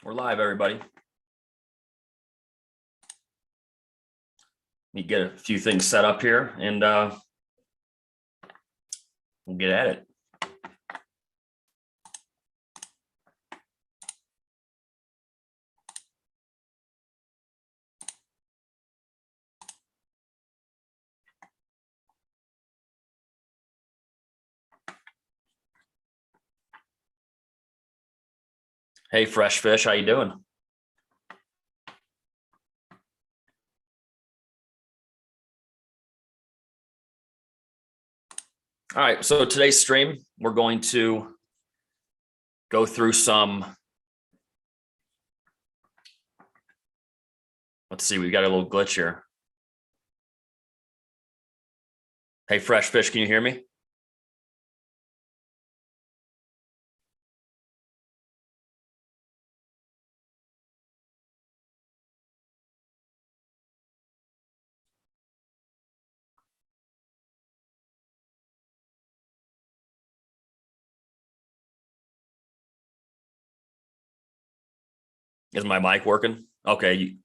We're live, everybody. Let me get a few things set up here and we'll get at it. Hey, Fresh Fish, how you doing? All right, so today's stream, we're going to go through some, let's see, we got a little glitch here. Hey, Fresh Fish, can you hear me? Is my mic working? Okay,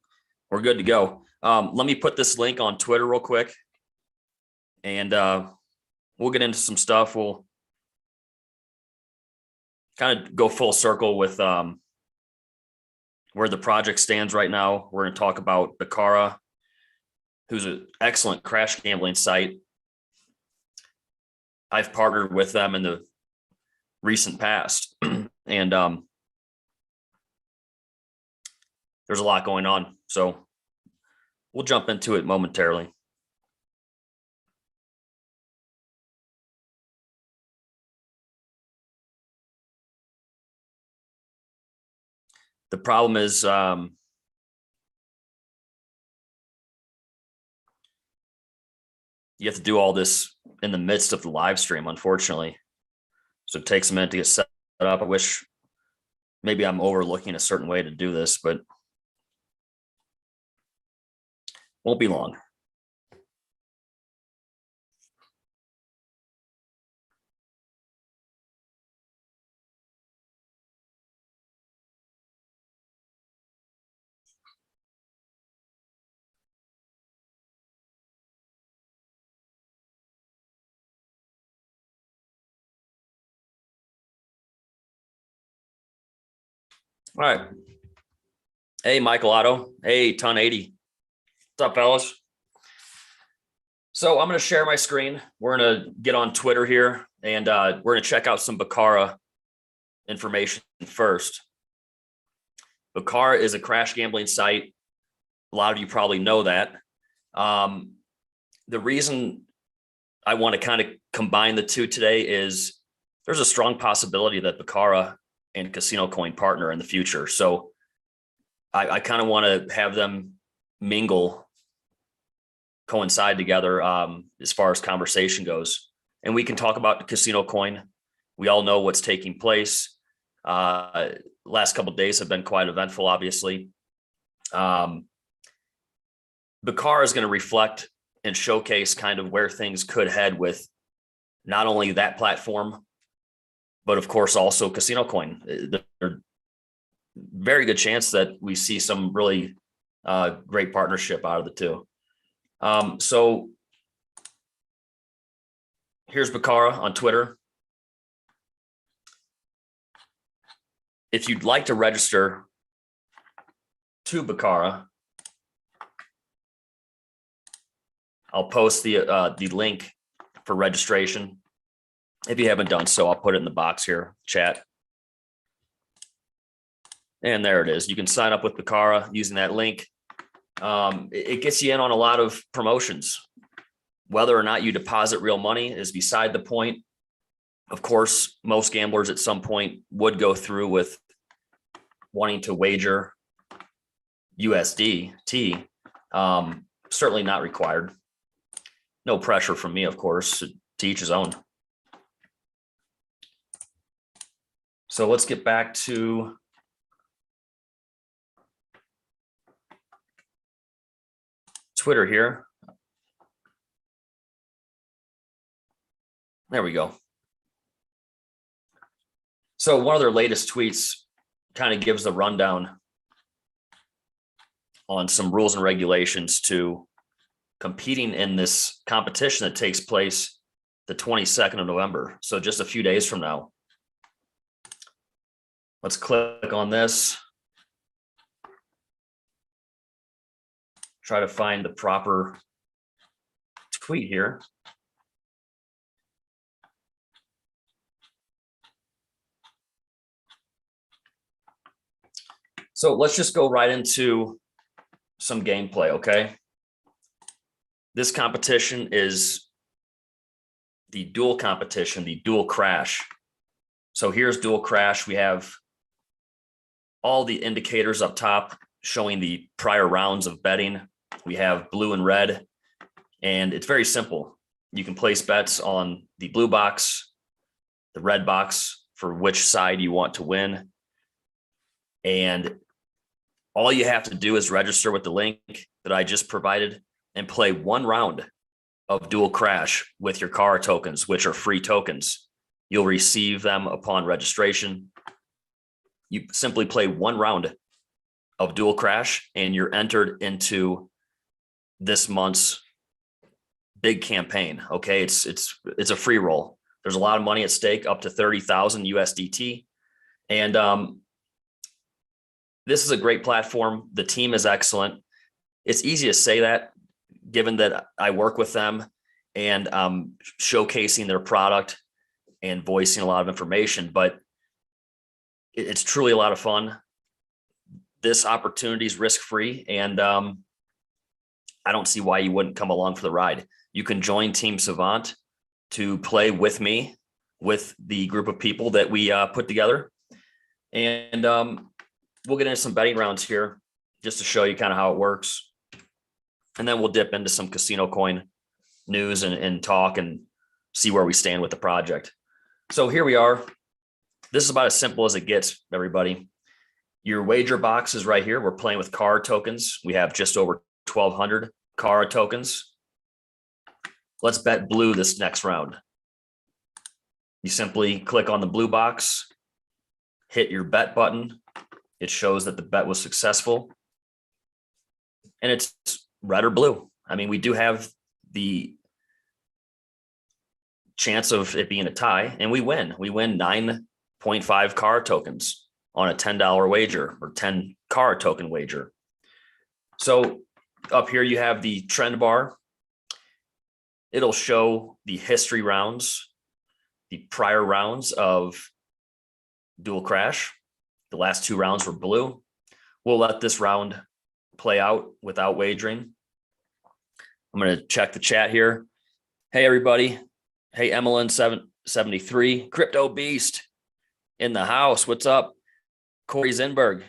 we're good to go. Let me put this link on Twitter real quick and we'll get into some stuff. We'll kind of go full circle with where the project stands right now. We're going to talk about Bitcarra, who's an excellent crash gambling site. I've partnered with them in the recent past and there's a lot going on. So we'll jump into it momentarily. The problem is you have to do all this in the midst of the live stream, unfortunately. So it takes a minute to get set up. I wish maybe I'm overlooking a certain way to do this, but won't be long. All right. Hey, Michael Otto. Hey, Ton 80. What's up, fellas? So I'm going to share my screen. We're going to get on Twitter here, and we're going to check out some Bitcarra information first. Bitcarra is a crash gambling site. A lot of you probably know that. The reason I want to kind of combine the two today is there's a strong possibility that Bitcarra and CasinoCoin partner in the future. So I kind of want to have them mingle, coincide together as far as conversation goes. And we can talk about CasinoCoin. We all know what's taking place. Last couple of days have been quite eventful, obviously. Bitcarra is going to reflect and showcase kind of where things could head with not only that platform, but of course also CasinoCoin. There's very good chance that we see some really great partnership out of the two. So here's Bitcarra on Twitter. If you'd like to register to Bitcarra, I'll post the link for registration. If you haven't done so, I'll put it in the box here, chat. And there it is. You can sign up with Bitcarra using that link. It gets you in on a lot of promotions. Whether or not you deposit real money is beside the point. Of course, most gamblers at some point would go through with wanting to wager USDT. Certainly not required. No pressure from me, of course, to each his own. So let's get back to Twitter here. There we go. So one of their latest tweets kind of gives the rundown on some rules and regulations to competing in this competition that takes place the 22nd of November. So just a few days from now. Let's click on this. Try to find the proper tweet here. So let's just go right into some gameplay, okay? This competition is the dual competition, the dual crash. So here's dual crash. We have all the indicators up top showing the prior rounds of betting. We have blue and red, and it's very simple. You can place bets on the blue box, the red box for which side you want to win. And all you have to do is register with the link that I just provided and play one round of dual crash with your Bircarra tokens, which are free tokens. You'll receive them upon registration. You simply play one round of dual crash and you're entered into this month's big campaign. Okay. It's a free roll. There's a lot of money at stake, up to 30,000 USDT. And this is a great platform. The team is excellent. It's easy to say that given that I work with them and showcasing their product and voicing a lot of information, but it's truly a lot of fun. This opportunity is risk-free, and I don't see why you wouldn't come along for the ride. You can join Team Savant to play with me, with the group of people that we put together. And we'll get into some betting rounds here just to show you kind of how it works. And then we'll dip into some CasinoCoin news and talk and see where we stand with the project. So here we are. This is about as simple as it gets, everybody. Your wager box is right here. We're playing with Bircarra tokens. We have just over 1,200 Bircarra tokens. Let's bet blue this next round. You simply click on the blue box, hit your bet button. It shows that the bet was successful. And it's red or blue. I mean, we do have the chance of it being a tie, and we win. We win 9.5 Bircarra tokens on a $10 wager, or 10 Bircarra token wager. So up here you have the trend bar. It'll show the history rounds, the prior rounds of dual crash. The last two rounds were blue. We'll let this round play out without wagering. I'm going to check the chat here. Hey, everybody. Hey, Emmeline773, Crypto Beast in the house. What's up? Corey Zinberg.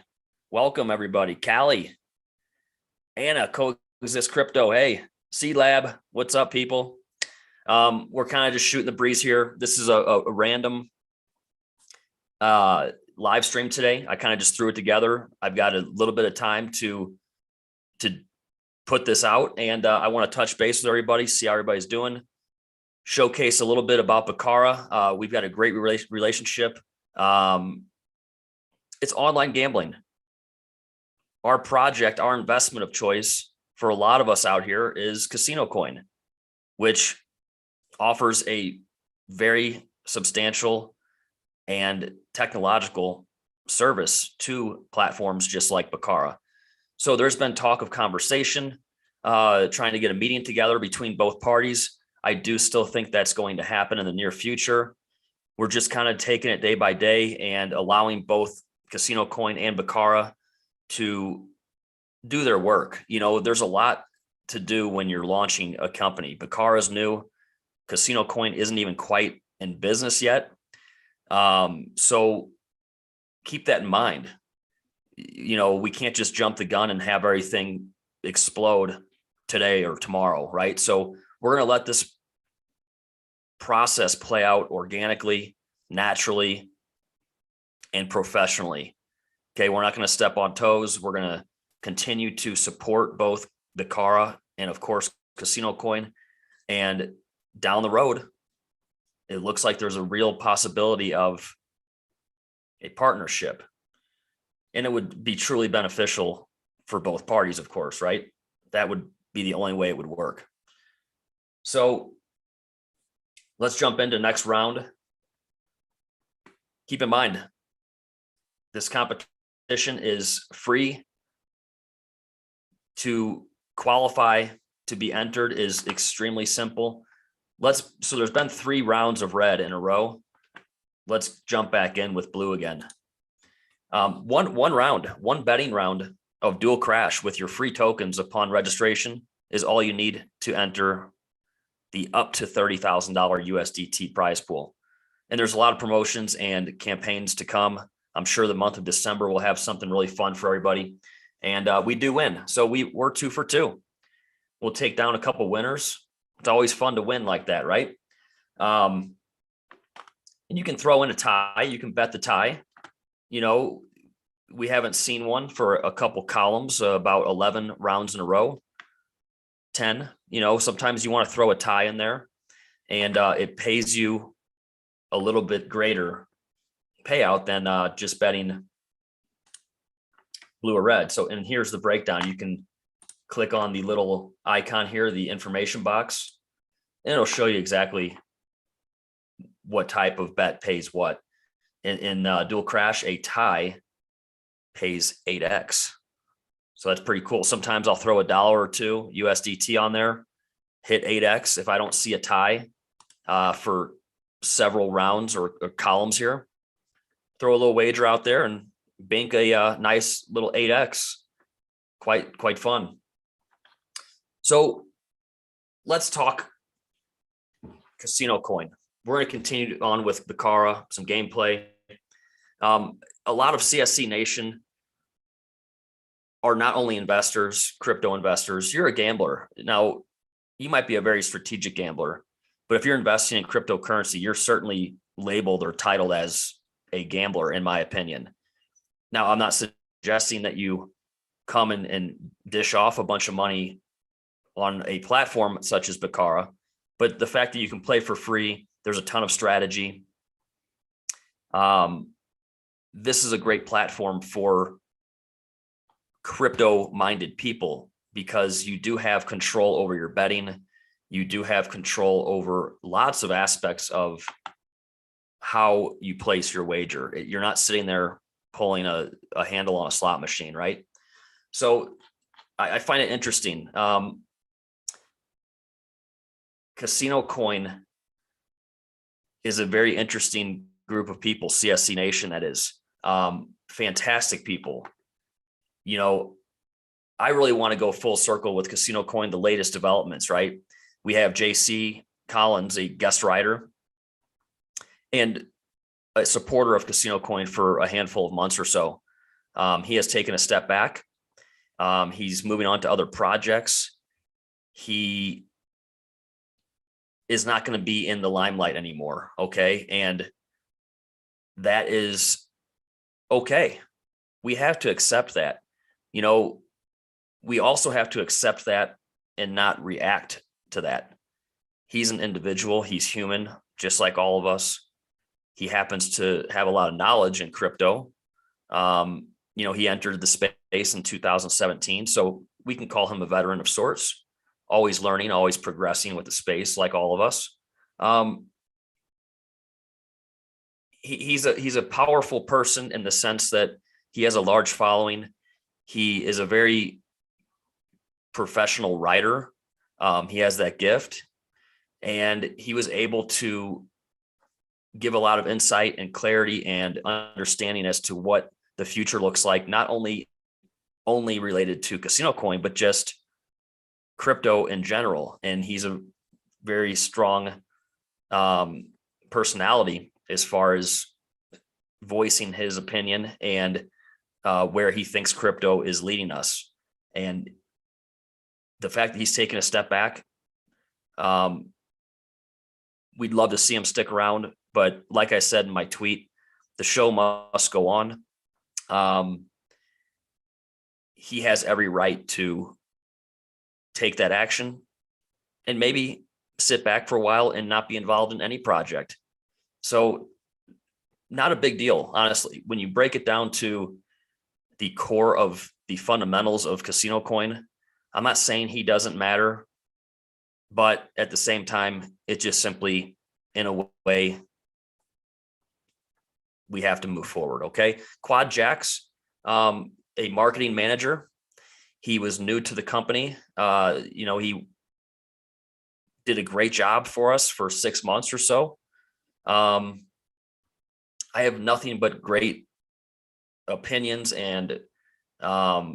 Welcome, everybody. Callie. Anna, Coexist Crypto. Hey, Seed Lab. What's up, people? We're kind of just shooting the breeze here. This is a random live stream today. I kind of just threw it together. I've got a little bit of time to put this out, and I want to touch base with everybody, see how everybody's doing, showcase a little bit about Bircarra. We've got a great relationship. It's online gambling. Our project, our investment of choice for a lot of us out here is CasinoCoin, which offers a very substantial and technological service to platforms just like Bircarra. So there's been talk of conversation, trying to get a meeting together between both parties. I do still think that's going to happen in the near future. We're just kind of taking it day by day and allowing both CasinoCoin and Bircarra to do their work. You know, there's a lot to do when you're launching a company. Bircarra is new. CasinoCoin isn't even quite in business yet. So keep that in mind. You know, we can't just jump the gun and have everything explode today or tomorrow, right? So we're going to let this process play out organically, naturally, and professionally. Okay, we're not going to step on toes. We're going to continue to support both Bircarra and, of course, CasinoCoin. And down the road, it looks like there's a real possibility of a partnership. And it would be truly beneficial for both parties, of course, right? That would be the only way it would work. So let's jump into next round. Keep in mind, this competition is free. To qualify to be entered is extremely simple. So there's been 3 rounds of red in a row. Let's jump back in with blue again. One betting round of dual crash with your free tokens upon registration is all you need to enter the up to $30,000 USDT prize pool. And there's a lot of promotions and campaigns to come. I'm sure the month of December will have something really fun for everybody. And we do win. So we're 2 for 2. We'll take down a couple winners. It's always fun to win like that, right? And you can throw in a tie. You can bet the tie. You know, we haven't seen one for a couple columns, about 11 rounds in a row, 10. You know, sometimes you want to throw a tie in there, and it pays you a little bit greater payout than just betting blue or red. So, and here's the breakdown. You can click on the little icon here, the information box, and it'll show you exactly what type of bet pays what. In dual crash, a tie pays 8x. So that's pretty cool. Sometimes I'll throw $1 or $2 USDT on there, hit 8x. If I don't see a tie for several rounds or columns here, throw a little wager out there and bank a nice little 8x. Quite fun. So let's talk CasinoCoin. We're going to continue on with Bitcarra, some gameplay. A lot of CSC Nation are not only investors, crypto investors. You're a gambler. Now, you might be a very strategic gambler, but if you're investing in cryptocurrency, you're certainly labeled or titled as a gambler, in my opinion. Now, I'm not suggesting that you come and dish off a bunch of money on a platform such as Bitcarra, but the fact that you can play for free, there's a ton of strategy. This is a great platform for crypto-minded people because you do have control over your betting. You do have control over lots of aspects of how you place your wager. You're not sitting there pulling a handle on a slot machine, right? So I find it interesting. CasinoCoin is a very interesting group of people, CSC Nation, that is. Fantastic people. You know, I really want to go full circle with CasinoCoin, the latest developments, right? We have JC Collins, a guest writer and a supporter of CasinoCoin for a handful of months or so. He has taken a step back. He's moving on to other projects. He is not going to be in the limelight anymore. Okay. And that is okay. We have to accept that. You know, we also have to accept that and not react to that. He's an individual. He's human, just like all of us. He happens to have a lot of knowledge in crypto. You know, he entered the space in 2017, so we can call him a veteran of sorts, always learning, always progressing with the space, like all of us. He's a powerful person in the sense that he has a large following. He is a very professional writer. He has that gift, and he was able to give a lot of insight and clarity and understanding as to what the future looks like, not only related to CasinoCoin, but just crypto in general. And he's a very strong personality as far as voicing his opinion and where he thinks crypto is leading us. And the fact that he's taken a step back, we'd love to see him stick around. But like I said in my tweet, the show must go on. He has every right to take that action and maybe sit back for a while and not be involved in any project. So not a big deal, honestly. When you break it down to the core of the fundamentals of CasinoCoin. I'm not saying he doesn't matter, but at the same time, it just simply, in a way, we have to move forward. Okay. Quad Jacks, a marketing manager. He was new to the company. He did a great job for us for 6 months or so. I have nothing but great opinions and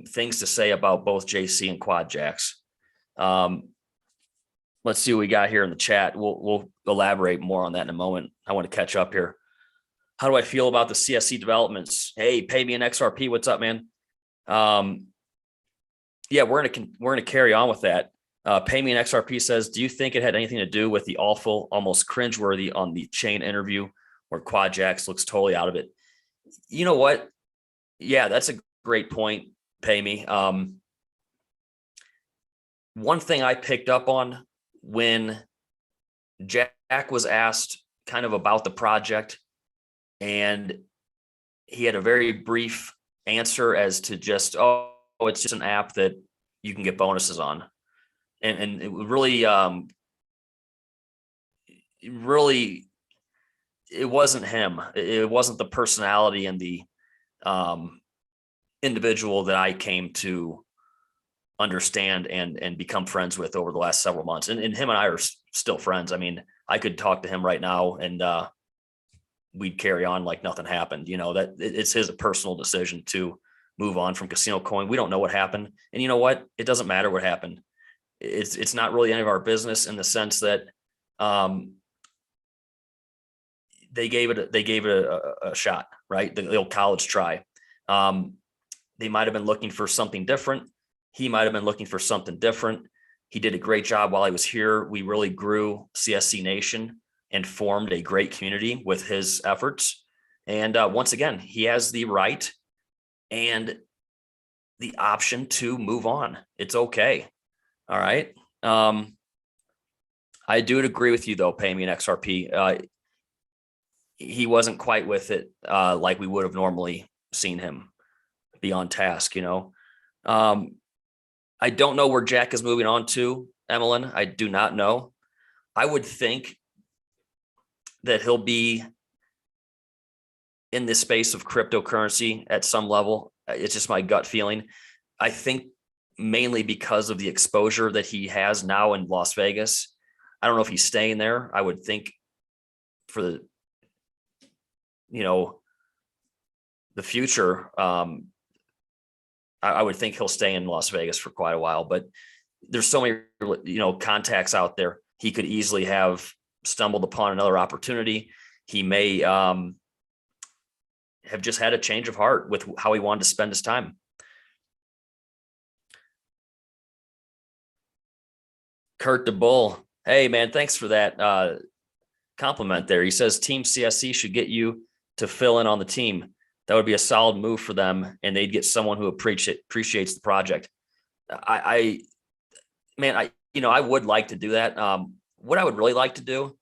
things to say about both JC and Quad Jacks. Let's see what we got here in the chat. We'll elaborate more on that in a moment. I want to catch up here. How do I feel about the CSC developments? Hey, pay me an XRP. What's up, man? Yeah, we're gonna carry on with that. Pay me an XRP says, do you think it had anything to do with the awful, almost cringeworthy on the chain interview where Quad Jacks looks totally out of it? You know what? Yeah, that's a great point. Pay me. One thing I picked up on when Jack was asked kind of about the project, and he had a very brief answer as to just, oh, it's just an app that you can get bonuses on. And it really, it wasn't him. It wasn't the personality and the individual that I came to understand and become friends with over the last several months. And him and I are still friends. I mean, I could talk to him right now and we'd carry on like nothing happened. That it's his personal decision to move on from CasinoCoin. We don't know what happened. And you know what? It doesn't matter what happened. It's not really any of our business in the sense that they gave it a shot, right? The old college try. They might have been looking for something different. He might have been looking for something different. He did a great job while I was here. We really grew CSC Nation and formed a great community with his efforts. And once again, he has the right and the option to move on. It's okay. All right. I do agree with you though, pay me an XRP. He wasn't quite with it like we would have normally seen him be on task, I don't know where Jack is moving on to, Emmeline. I do not know. I would think that he'll be in this space of cryptocurrency at some level. It's just my gut feeling. I think mainly because of the exposure that he has now in Las Vegas. I don't know if he's staying there. I would think for the future, I would think he'll stay in Las Vegas for quite a while, but there's so many, contacts out there. He could easily have stumbled upon another opportunity. He may have just had a change of heart with how he wanted to spend his time. Kurt DeBull. Hey man, thanks for that compliment there. He says Team CSC should get you to fill in on the team. That would be a solid move for them, and they'd get someone who appreciates the project. I would like to do that. What I would really like to do,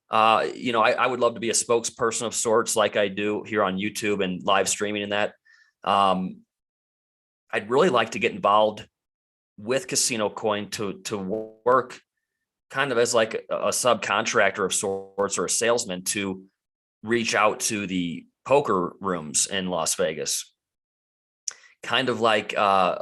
I would love to be a spokesperson of sorts, like I do here on YouTube and live streaming and that. I'd really like to get involved with CasinoCoin to work kind of as like a subcontractor of sorts or a salesman to reach out to the poker rooms in Las Vegas. Kind of like, I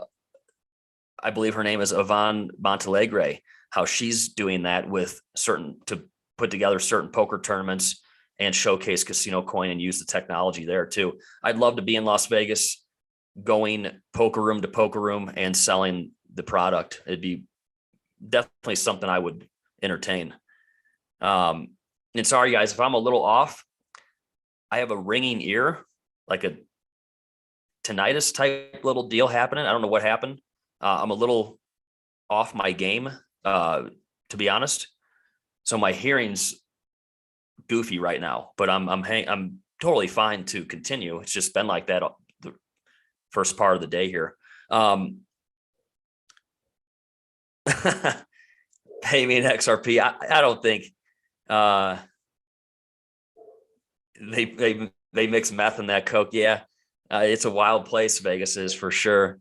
believe her name is Yvonne Montalegre, how she's doing that with to put together certain poker tournaments and showcase CasinoCoin and use the technology there too. I'd love to be in Las Vegas, going poker room to poker room and selling the product. It'd be definitely something I would entertain. And sorry guys, if I'm a little off, I have a ringing ear, like a tinnitus type little deal happening. I don't know what happened. I'm a little off my game, to be honest. So my hearing's goofy right now, but I'm totally fine to continue. It's just been like that the first part of the day here. Pay me an XRP. I don't think they mix meth in that Coke. Yeah. It's a wild place, Vegas is, for sure.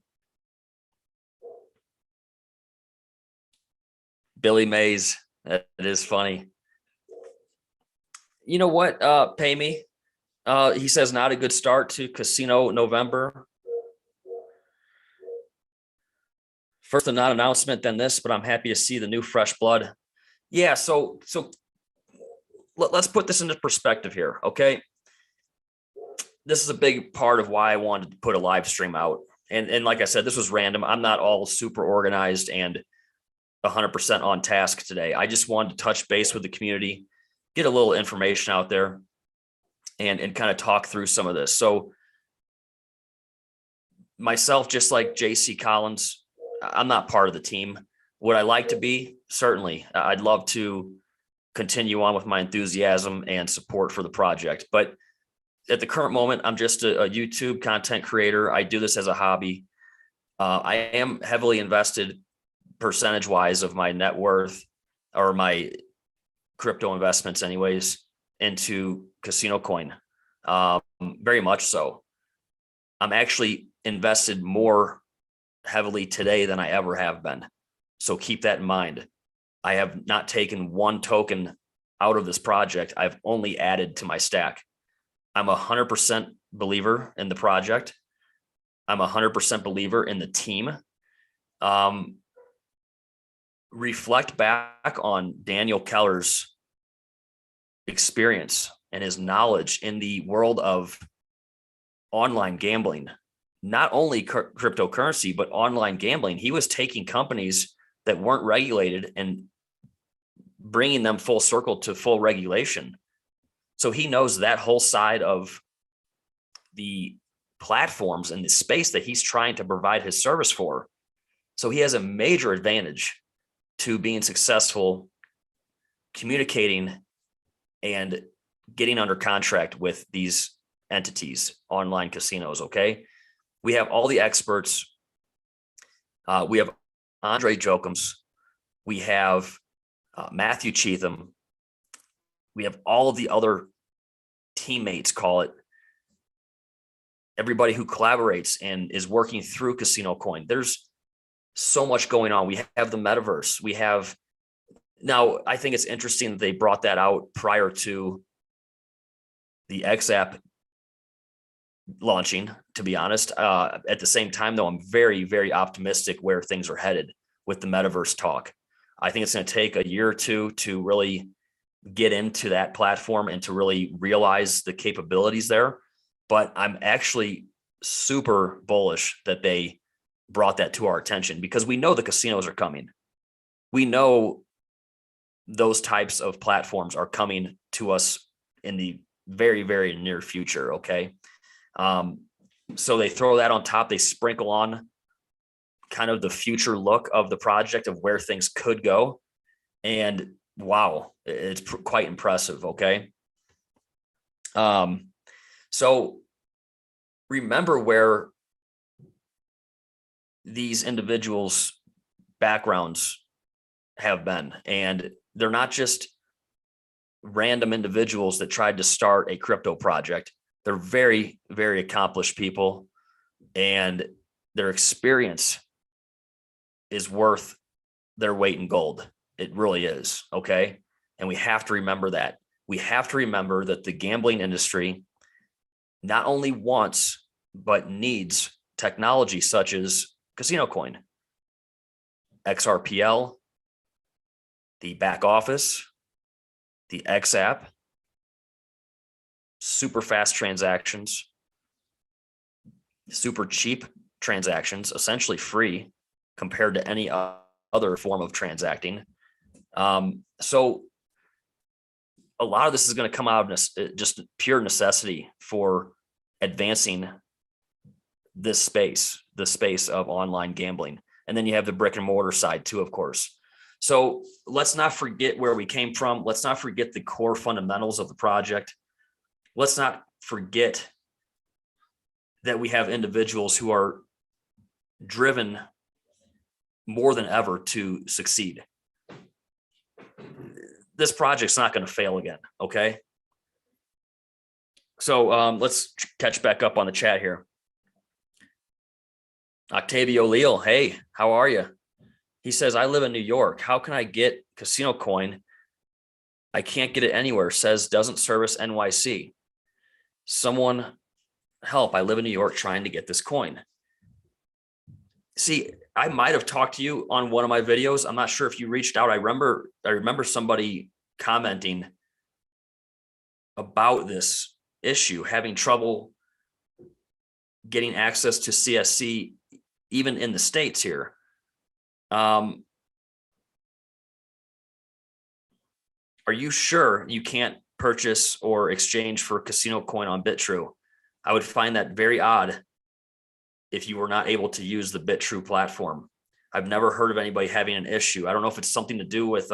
Billy Mays, that is funny. You know what? Pay me. He says not a good start to Casino November. First a non-announcement, then this, but I'm happy to see the new fresh blood. Yeah, so let's put this into perspective here, okay? This is a big part of why I wanted to put a live stream out. And like I said, this was random. I'm not all super organized and 100% on task today. I just wanted to touch base with the community, get a little information out there, and kind of talk through some of this. So myself, just like JC Collins, I'm not part of the team. Would I like to be? Certainly. I'd love to continue on with my enthusiasm and support for the project. But at the current moment, I'm just a YouTube content creator. I do this as a hobby. I am heavily invested percentage-wise of my net worth, or my crypto investments anyways, into CasinoCoin. Very much so. I'm actually invested more heavily today than I ever have been. So keep that in mind. I have not taken one token out of this project. I've only added to my stack. I'm 100% believer in the project. I'm 100% believer in the team. Reflect back on Daniel Keller's experience and his knowledge in the world of online gambling, not only cryptocurrency, but online gambling. He was taking companies that weren't regulated and bringing them full circle to full regulation. So he knows that whole side of the platforms and the space that he's trying to provide his service for. So he has a major advantage to being successful communicating and getting under contract with these entities, online casinos. Okay. We have all the experts. We have Andre Jokums. We have Matthew Cheatham. We have all of the other teammates, call it, everybody who collaborates and is working through CasinoCoin. There's so much going on. We have the metaverse. We have, now I think it's interesting that they brought that out prior to the X app launching, to be honest. At the same time, though, I'm very, very optimistic where things are headed with the metaverse talk. I think it's going to take a year or two to really get into that platform and to really realize the capabilities there. But I'm actually super bullish that they brought that to our attention, because we know the casinos are coming. We know those types of platforms are coming to us in the very, very near future. Okay. So they throw that on top, they sprinkle on kind of the future look of the project of where things could go. And wow, it's quite impressive. Okay. So remember where these individuals' backgrounds have been, and they're not just random individuals that tried to start a crypto project. They're very, very accomplished people, and their experience is worth their weight in gold. It really is. Okay. And we have to remember that. We have to remember that the gambling industry not only wants, but needs technology such as CasinoCoin, XRPL, the back office, the X app, super fast transactions, super cheap transactions, essentially free compared to any other form of transacting. So a lot of this is going to come out of just pure necessity for advancing this space, the space of online gambling. And then you have the brick and mortar side too, of course. So let's not forget where we came from. Let's not forget the core fundamentals of the project. Let's not forget that we have individuals who are driven more than ever to succeed. This project's not going to fail again. Okay. So let's catch back up on the chat here. Octavio Leal, hey, how are you? He says, I live in New York. How can I get CasinoCoin? I can't get it anywhere. Says doesn't service NYC. Someone help. I live in New York trying to get this coin. See, I might have talked to you on one of my videos. I'm not sure if you reached out. I remember somebody commenting about this issue, having trouble getting access to CSC, even in the States here. Are you sure you can't purchase or exchange for CasinoCoin on BitTrue? I would find that very odd if you were not able to use the BitTrue platform. I've never heard of anybody having an issue. I don't know if it's something to do with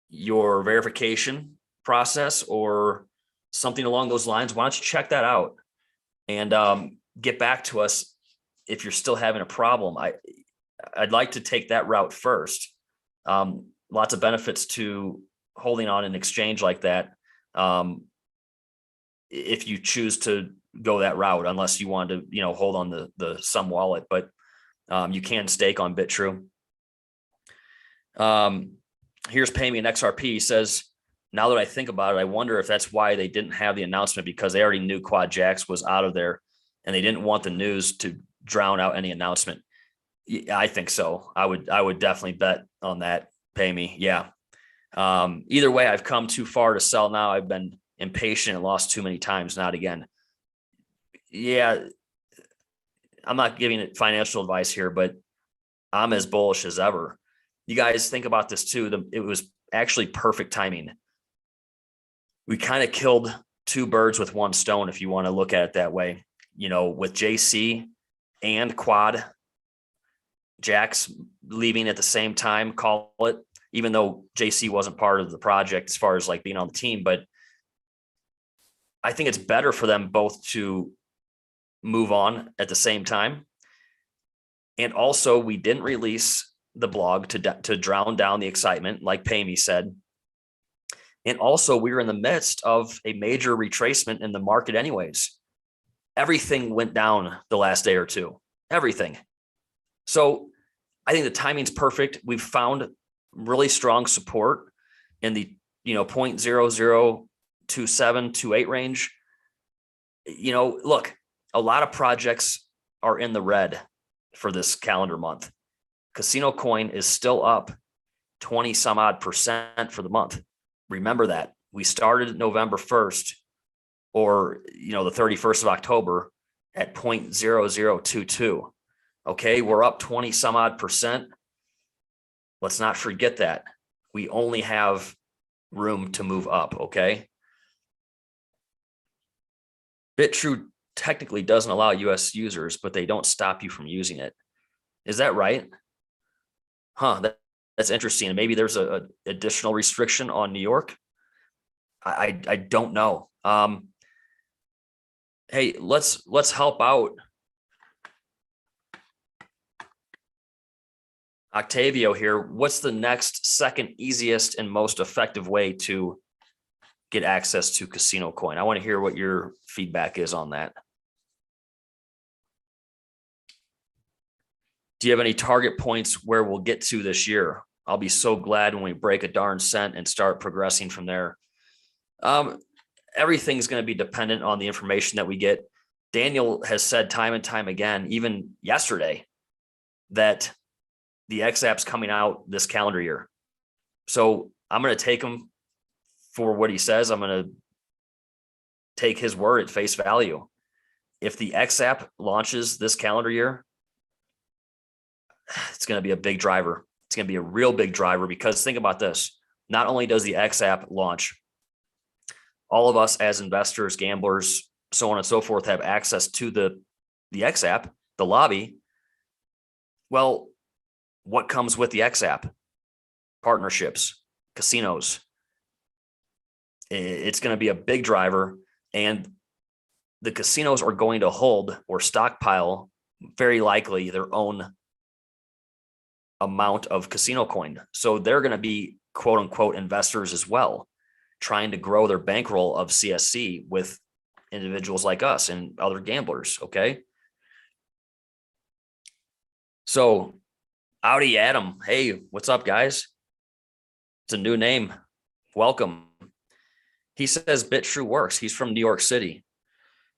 your verification process or something along those lines. Why don't you check that out and get back to us if you're still having a problem. I'd like to take that route first. Lots of benefits to holding on an exchange like that. If you choose to go that route, unless you want to, hold on the some wallet, but you can stake on BitTrue. Here's Pay Me an XRP. He says, now that I think about it, I wonder if that's why they didn't have the announcement, because they already knew Quad Jacks was out of there and they didn't want the news to drown out any announcement. I think so. I would definitely bet on that. Pay Me. Yeah. Either way, I've come too far to sell now. I've been impatient and lost too many times. Not again. Yeah. I'm not giving it financial advice here, but I'm as bullish as ever. You guys think about this too. It was actually perfect timing. We kind of killed two birds with one stone, if you want to look at it that way. With JC and Quad Jacks leaving at the same time, call it, even though JC wasn't part of the project as far as like being on the team. But I think it's better for them both to move on at the same time. And also, we didn't release the blog to drown down the excitement, like Pay Me said. And also, we were in the midst of a major retracement in the market anyways. Everything went down the last day or two, everything. So I think the timing's perfect. We've found really strong support in the 0.002728 range. Look, a lot of projects are in the red for this calendar month. CasinoCoin is still up 20 some odd percent for the month. Remember that. We started November 1st or the 31st of October at 0.0022. Okay, we're up 20 some odd percent. Let's not forget that. We only have room to move up, okay? BitTrue technically doesn't allow US users, but they don't stop you from using it. Is that right? That's interesting. Maybe there's a additional restriction on New York. I don't know. Hey, let's help out Octavio here. What's the next second easiest and most effective way to get access to CasinoCoin? I want to hear what your feedback is on that. Do you have any target points where we'll get to this year? I'll be so glad when we break a darn cent and start progressing from there. Everything's going to be dependent on the information that we get. Daniel has said time and time again, even yesterday, that the XApp's coming out this calendar year. So I'm going to take him for what he says. I'm going to take his word at face value. If the XApp launches this calendar year, it's going to be a big driver. It's going to be a real big driver, because think about this. Not only does the XApp launch, all of us as investors, gamblers, so on and so forth, have access to the XApp, the lobby. Well, what comes with the XApp? Partnerships, casinos. It's going to be a big driver, and the casinos are going to hold or stockpile, very likely, their own amount of CasinoCoin. So they're going to be quote unquote investors as well, trying to grow their bankroll of CSC with individuals like us and other gamblers. Okay. So, Howdy Adam. Hey, what's up, guys? It's a new name. Welcome. He says BitTrue works. He's from New York City.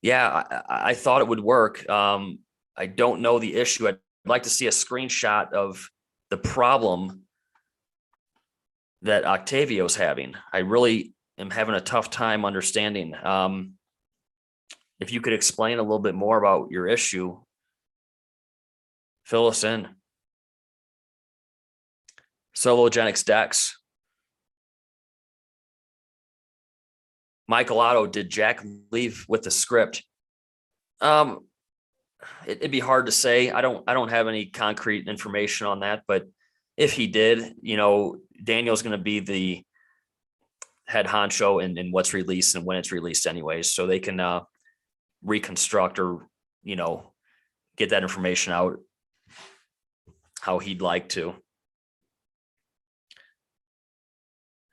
Yeah, I thought it would work. I don't know the issue. I'd like to see a screenshot of the problem that Octavio's having. I really am having a tough time understanding. If you could explain a little bit more about your issue, fill us in. Sologenics Dex. Michael Otto, did Jack leave with the script? It'd be hard to say. I don't have any concrete information on that, but if he did, Daniel's going to be the head honcho in what's released and when it's released anyways, so they can reconstruct or, get that information out how he'd like to.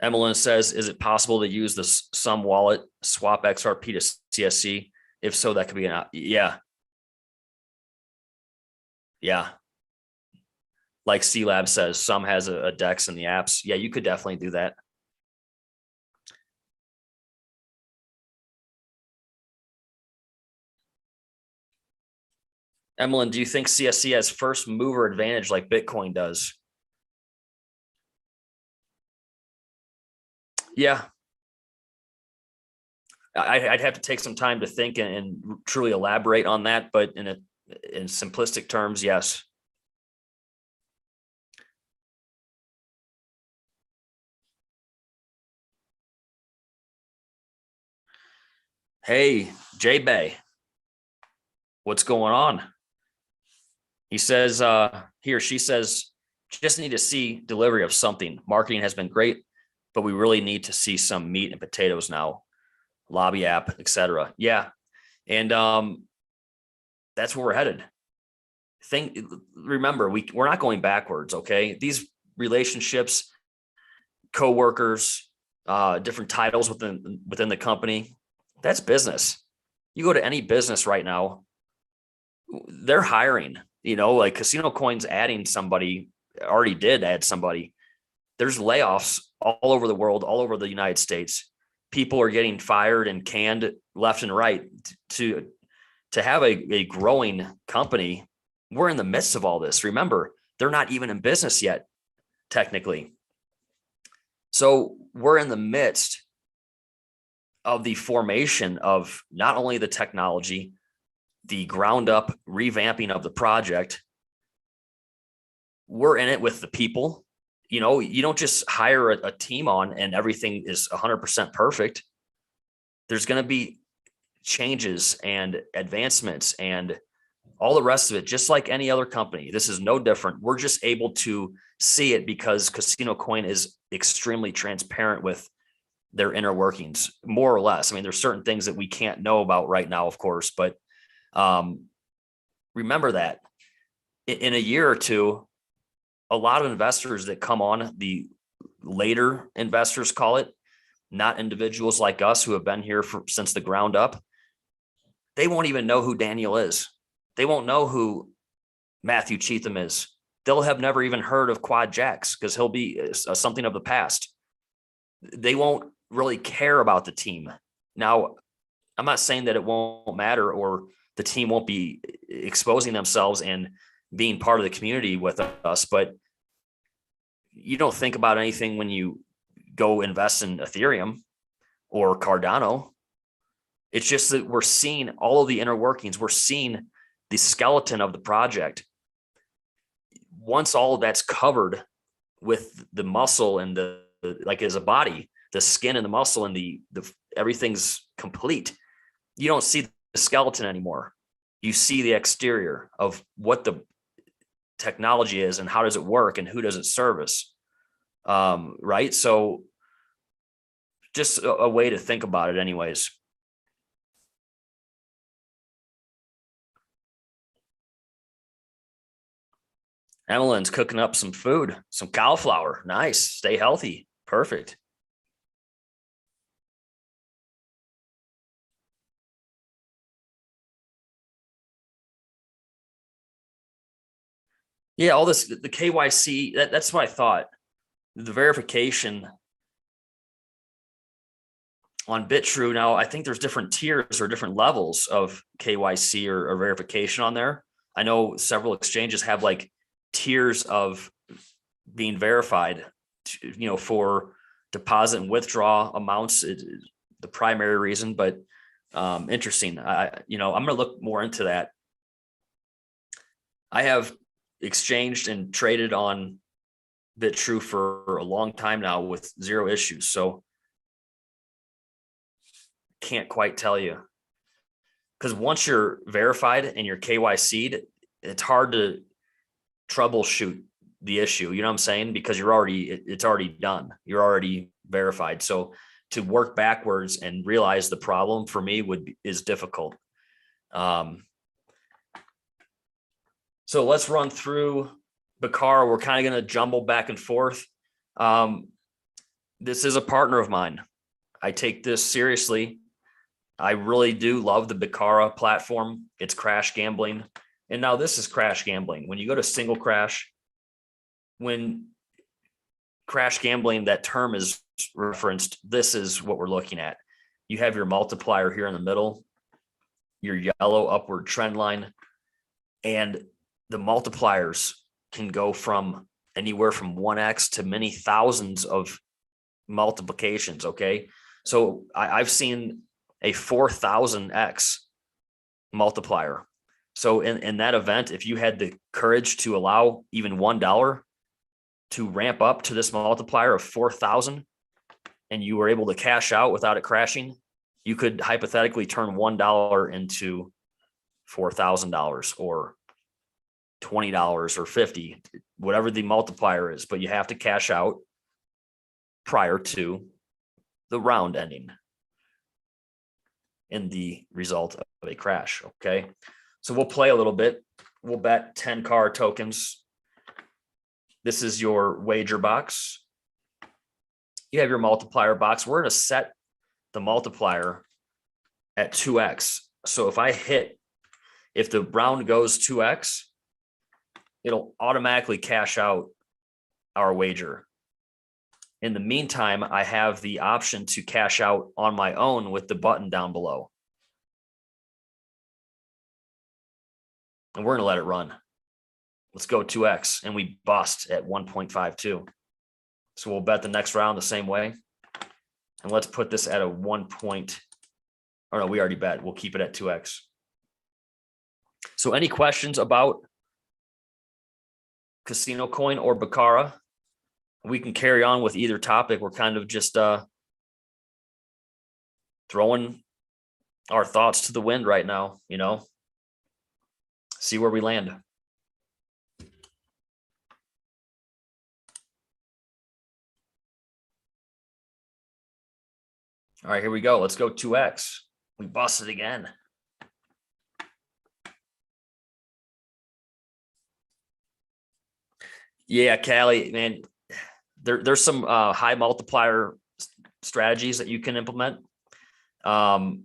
Emmeline says, is it possible to use the Sum wallet swap XRP to CSC? If so, that could be yeah. Like C Lab says, Sum has a DEX in the apps. Yeah, you could definitely do that. Emmeline, do you think CSC has first mover advantage like Bitcoin does? Yeah. I'd have to take some time to think and truly elaborate on that, but in simplistic terms, yes. Hey, J-Bay, what's going on? He says, he or she says, just need to see delivery of something. Marketing has been great, but we really need to see some meat and potatoes now. Lobby app, etc. Yeah. And that's where we're headed. Remember, we're not going backwards, okay? These relationships, co-workers, different titles within the company, that's business. You go to any business right now, they're hiring, like CasinoCoin's adding somebody, already did add somebody. There's layoffs all over the world, all over the United States. People are getting fired and canned left and right. To have a growing company, we're in the midst of all this. Remember, they're not even in business yet, technically. So we're in the midst of the formation of not only the technology, the ground up revamping of the project. We're in it with the people. You don't just hire a team on and everything is 100% perfect. There's going to be changes and advancements and all the rest of it, just like any other company. This is no different. We're just able to see it because CasinoCoin is extremely transparent with their inner workings, more or less. I mean, there's certain things that we can't know about right now, of course, but remember that in a year or two, a lot of investors that come on, the later investors call it, not individuals like us who have been here since the ground up, they won't even know who Daniel is. They won't know who Matthew Cheatham is. They'll have never even heard of Quad Jacks because he'll be something of the past. They won't really care about the team. Now, I'm not saying that it won't matter or the team won't be exposing themselves and being part of the community with us, but you don't think about anything when you go invest in Ethereum or Cardano. It's just that we're seeing all of the inner workings. We're seeing the skeleton of the project. Once all of that's covered with the muscle and the like as a body, the skin and the muscle and the everything's complete, you don't see the skeleton anymore. You see the exterior of what the technology is and how does it work and who does it service. Right. So just a way to think about it anyways. Emmeline's cooking up some food, some cauliflower. Nice. Stay healthy. Perfect. Yeah, all this, the KYC, that's what I thought. The verification on BitTrue. Now, I think there's different tiers or different levels of KYC or verification on there. I know several exchanges have like tiers of being verified, for deposit and withdraw amounts, the primary reason, but interesting. I'm going to look more into that. I have exchanged and traded on BitTrue for a long time now with zero issues. So can't quite tell you, because once you're verified and you're KYC'd, it's hard to troubleshoot the issue. You know what I'm saying? Because it's already done. You're already verified. So to work backwards and realize the problem for me is difficult. So let's run through Bitcarra. We're kind of going to jumble back and forth. This is a partner of mine. I take this seriously. I really do love the Bitcarra platform. It's crash gambling. And now this is crash gambling. When you go to single crash, when crash gambling, that term is referenced, this is what we're looking at. You have your multiplier here in the middle, your yellow upward trend line, and the multipliers can go from anywhere from 1x to many thousands of multiplications. Okay. So I've seen a 4,000x multiplier. So in that event, if you had the courage to allow even $1 to ramp up to this multiplier of 4,000, and you were able to cash out without it crashing, you could hypothetically turn $1 into $4,000 or $20 or 50, whatever the multiplier is, but you have to cash out prior to the round ending in the result of a crash. Okay. So we'll play a little bit. We'll bet 10 car tokens. This is your wager box. You have your multiplier box. We're going to set the multiplier at 2x. So if the round goes 2x, it'll automatically cash out our wager. In the meantime, I have the option to cash out on my own with the button down below. And we're going to let it run. Let's go 2x, and we bust at 1.52. So we'll bet the next round the same way. And let's put this at a 1 point. Oh no, we already bet. We'll keep it at 2x. So any questions about CasinoCoin or Bitcarra? We can carry on with either topic. We're kind of just throwing our thoughts to the wind right now, see where we land. All right, here we go. Let's go 2x. We busted again. Yeah, Callie, man, there's some high multiplier strategies that you can implement. I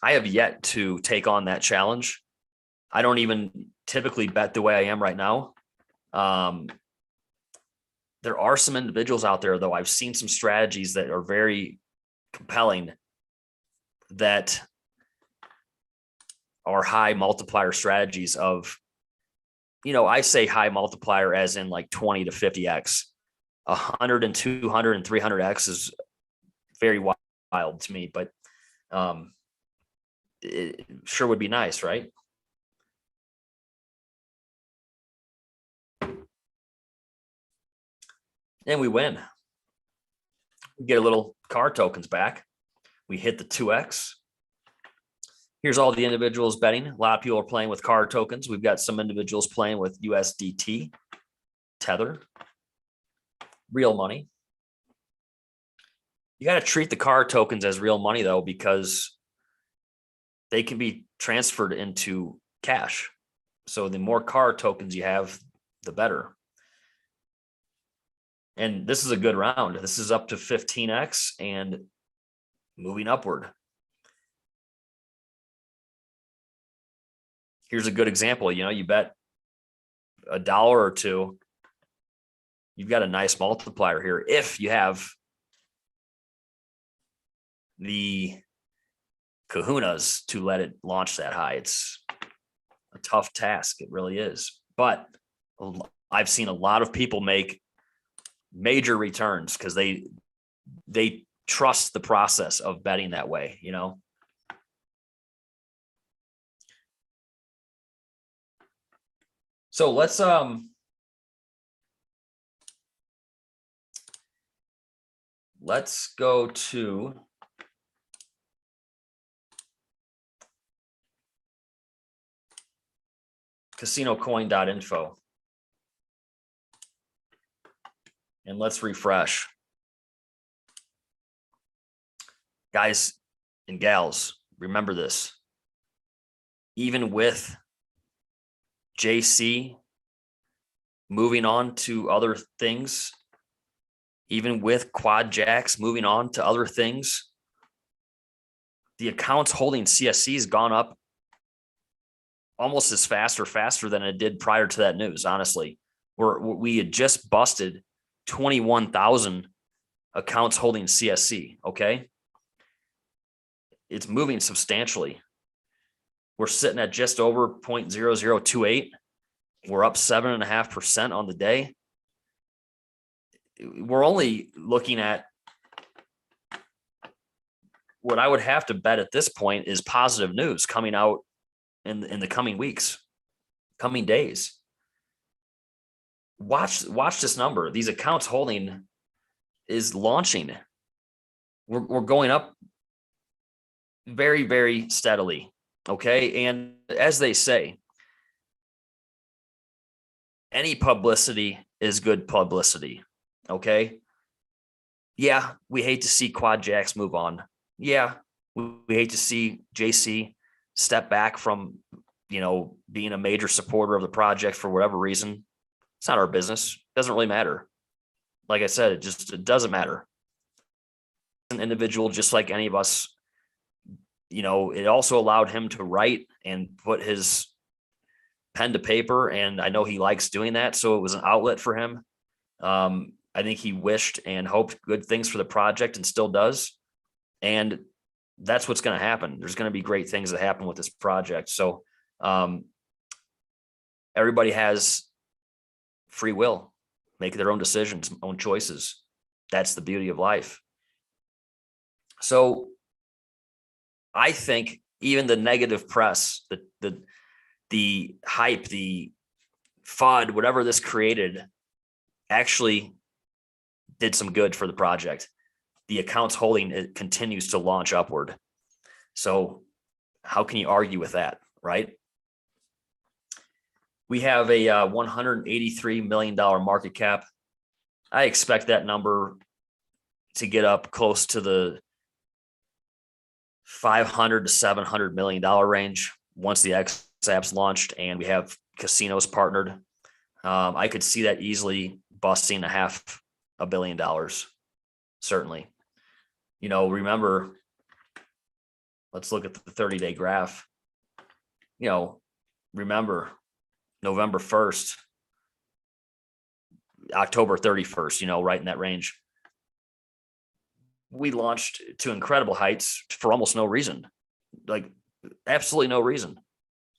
have yet to take on that challenge. I don't even typically bet the way I am right now. There are some individuals out there, though. I've seen some strategies that are very compelling that are high multiplier strategies of, I say high multiplier as in like 20 to 50x. 100 and 200 and 300x is very wild to me, but it sure would be nice, right? And we win. We get a little car tokens back. We hit the 2x. Here's all the individuals betting. A lot of people are playing with car tokens. We've got some individuals playing with USDT, Tether, real money. You got to treat the car tokens as real money, though, because they can be transferred into cash. So the more car tokens you have, the better. And this is a good round. This is up to 15x and moving upward. Here's a good example. You bet a dollar or two, you've got a nice multiplier here. If you have the kahunas to let it launch that high, it's a tough task. It really is. But I've seen a lot of people make major returns because they trust the process of betting that way, you know. So let's go to CasinoCoin.info and let's refresh. Guys and gals, remember this. Even with JC moving on to other things, even with Quad Jacks moving on to other things, the accounts holding CSC has gone up almost as fast or faster than it did prior to that news. Honestly, we had just busted 21,000 accounts holding CSC. Okay. It's moving substantially. We're sitting at just over 0.0028. We're up 7.5% on the day. We're only looking at what I would have to bet at this point is positive news coming out in the coming weeks, coming days. Watch this number. These accounts holding is launching. We're going up very, very steadily. Okay. And as they say, any publicity is good publicity. Okay. Yeah. We hate to see Quad Jacks move on. Yeah. We hate to see JC step back from, you know, being a major supporter of the project for whatever reason. It's not our business. It doesn't really matter. Like I said, it doesn't matter. An individual, just like any of us, you know, it also allowed him to write and put his pen to paper. And I know he likes doing that. So it was an outlet for him. I think he wished and hoped good things for the project and still does. And that's what's going to happen. There's going to be great things that happen with this project. So everybody has free will, make their own decisions, own choices. That's the beauty of life. So I think even the negative press, the hype, the FUD, whatever this created, actually did some good for the project. The accounts holding, it continues to launch upward. So how can you argue with that, right? We have a $183 million market cap. I expect that number to get up close to the $500 to $700 million range once the XApp's launched and we have casinos partnered. I could see that easily busting $500 million. Certainly. You know, remember, let's look at the 30-day graph. You know, remember November 1st, October 31st, you know, right in that range. We launched to incredible heights for almost no reason, like absolutely no reason.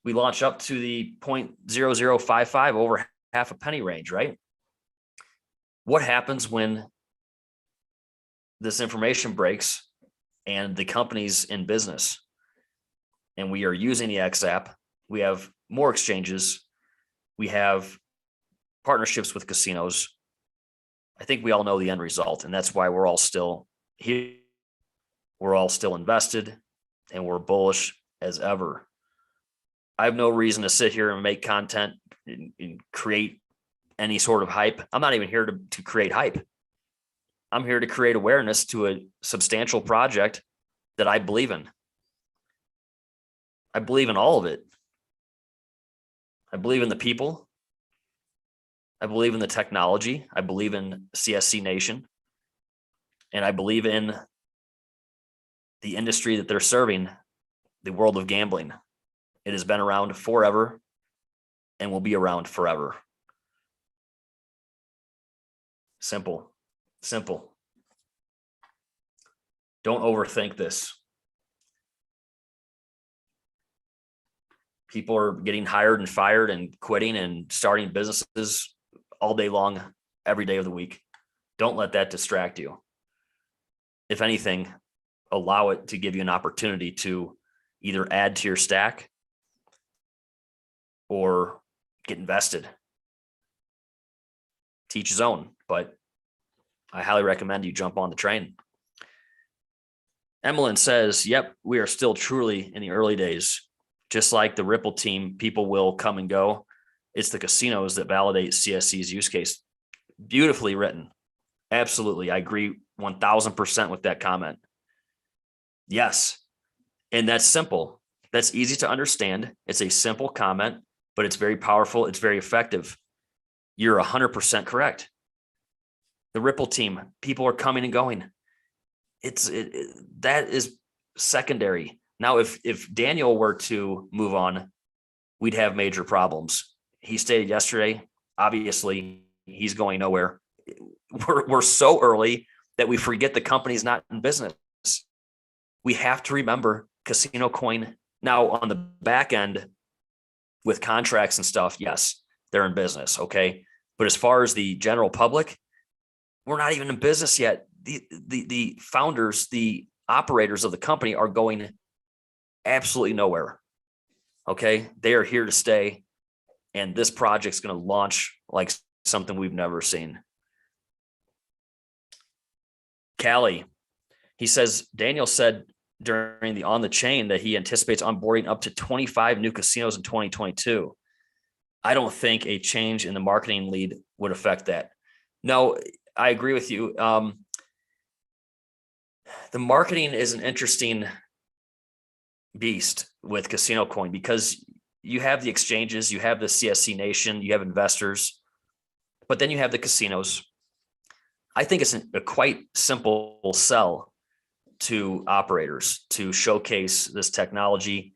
We launched up to the 0.0055 over half a penny range, right? What happens when this information breaks and the company's in business and we are using the XApp? We have more exchanges. We have partnerships with casinos. I think we all know the end result, and that's why we're all still here. We're all still invested and we're bullish as ever. I have no reason to sit here and make content and create any sort of hype. I'm not even here to create hype. I'm here to create awareness to a substantial project that I believe in. I believe in all of it. I believe in the people. I believe in the technology. I believe in CSC Nation. And I believe in the industry that they're serving, the world of gambling. It has been around forever and will be around forever. Simple. Don't overthink this. People are getting hired and fired and quitting and starting businesses all day long, every day of the week. Don't let that distract you. If anything, allow it to give you an opportunity to either add to your stack or get invested. Teach his own, but I highly recommend you jump on the train. Emmeline says, yep, we are still truly in the early days. Just like the Ripple team, people will come and go. It's the casinos that validate CSC's use case. Beautifully written. Absolutely. I agree 1000% with that comment. Yes. And that's simple. That's easy to understand. It's a simple comment, but it's very powerful. It's very effective. You're 100% correct. The Ripple team, people are coming and going. That is secondary. Now, if Daniel were to move on, we'd have major problems. He stated yesterday, obviously, he's going nowhere. We're so early that we forget the company's not in business. We have to remember CasinoCoin. Now, on the back end with contracts and stuff, yes, they're in business, okay? But as far as the general public, we're not even in business yet. The founders, the operators of the company are going absolutely nowhere. Okay. They are here to stay. And this project's going to launch like something we've never seen. Callie, he says, Daniel said during the On the Chain that he anticipates onboarding up to 25 new casinos in 2022. I don't think a change in the marketing lead would affect that. No, I agree with you. The marketing is an interesting beast with CasinoCoin because you have the exchanges, you have the CSC Nation, you have investors, but then you have the casinos. I think it's a quite simple sell to operators to showcase this technology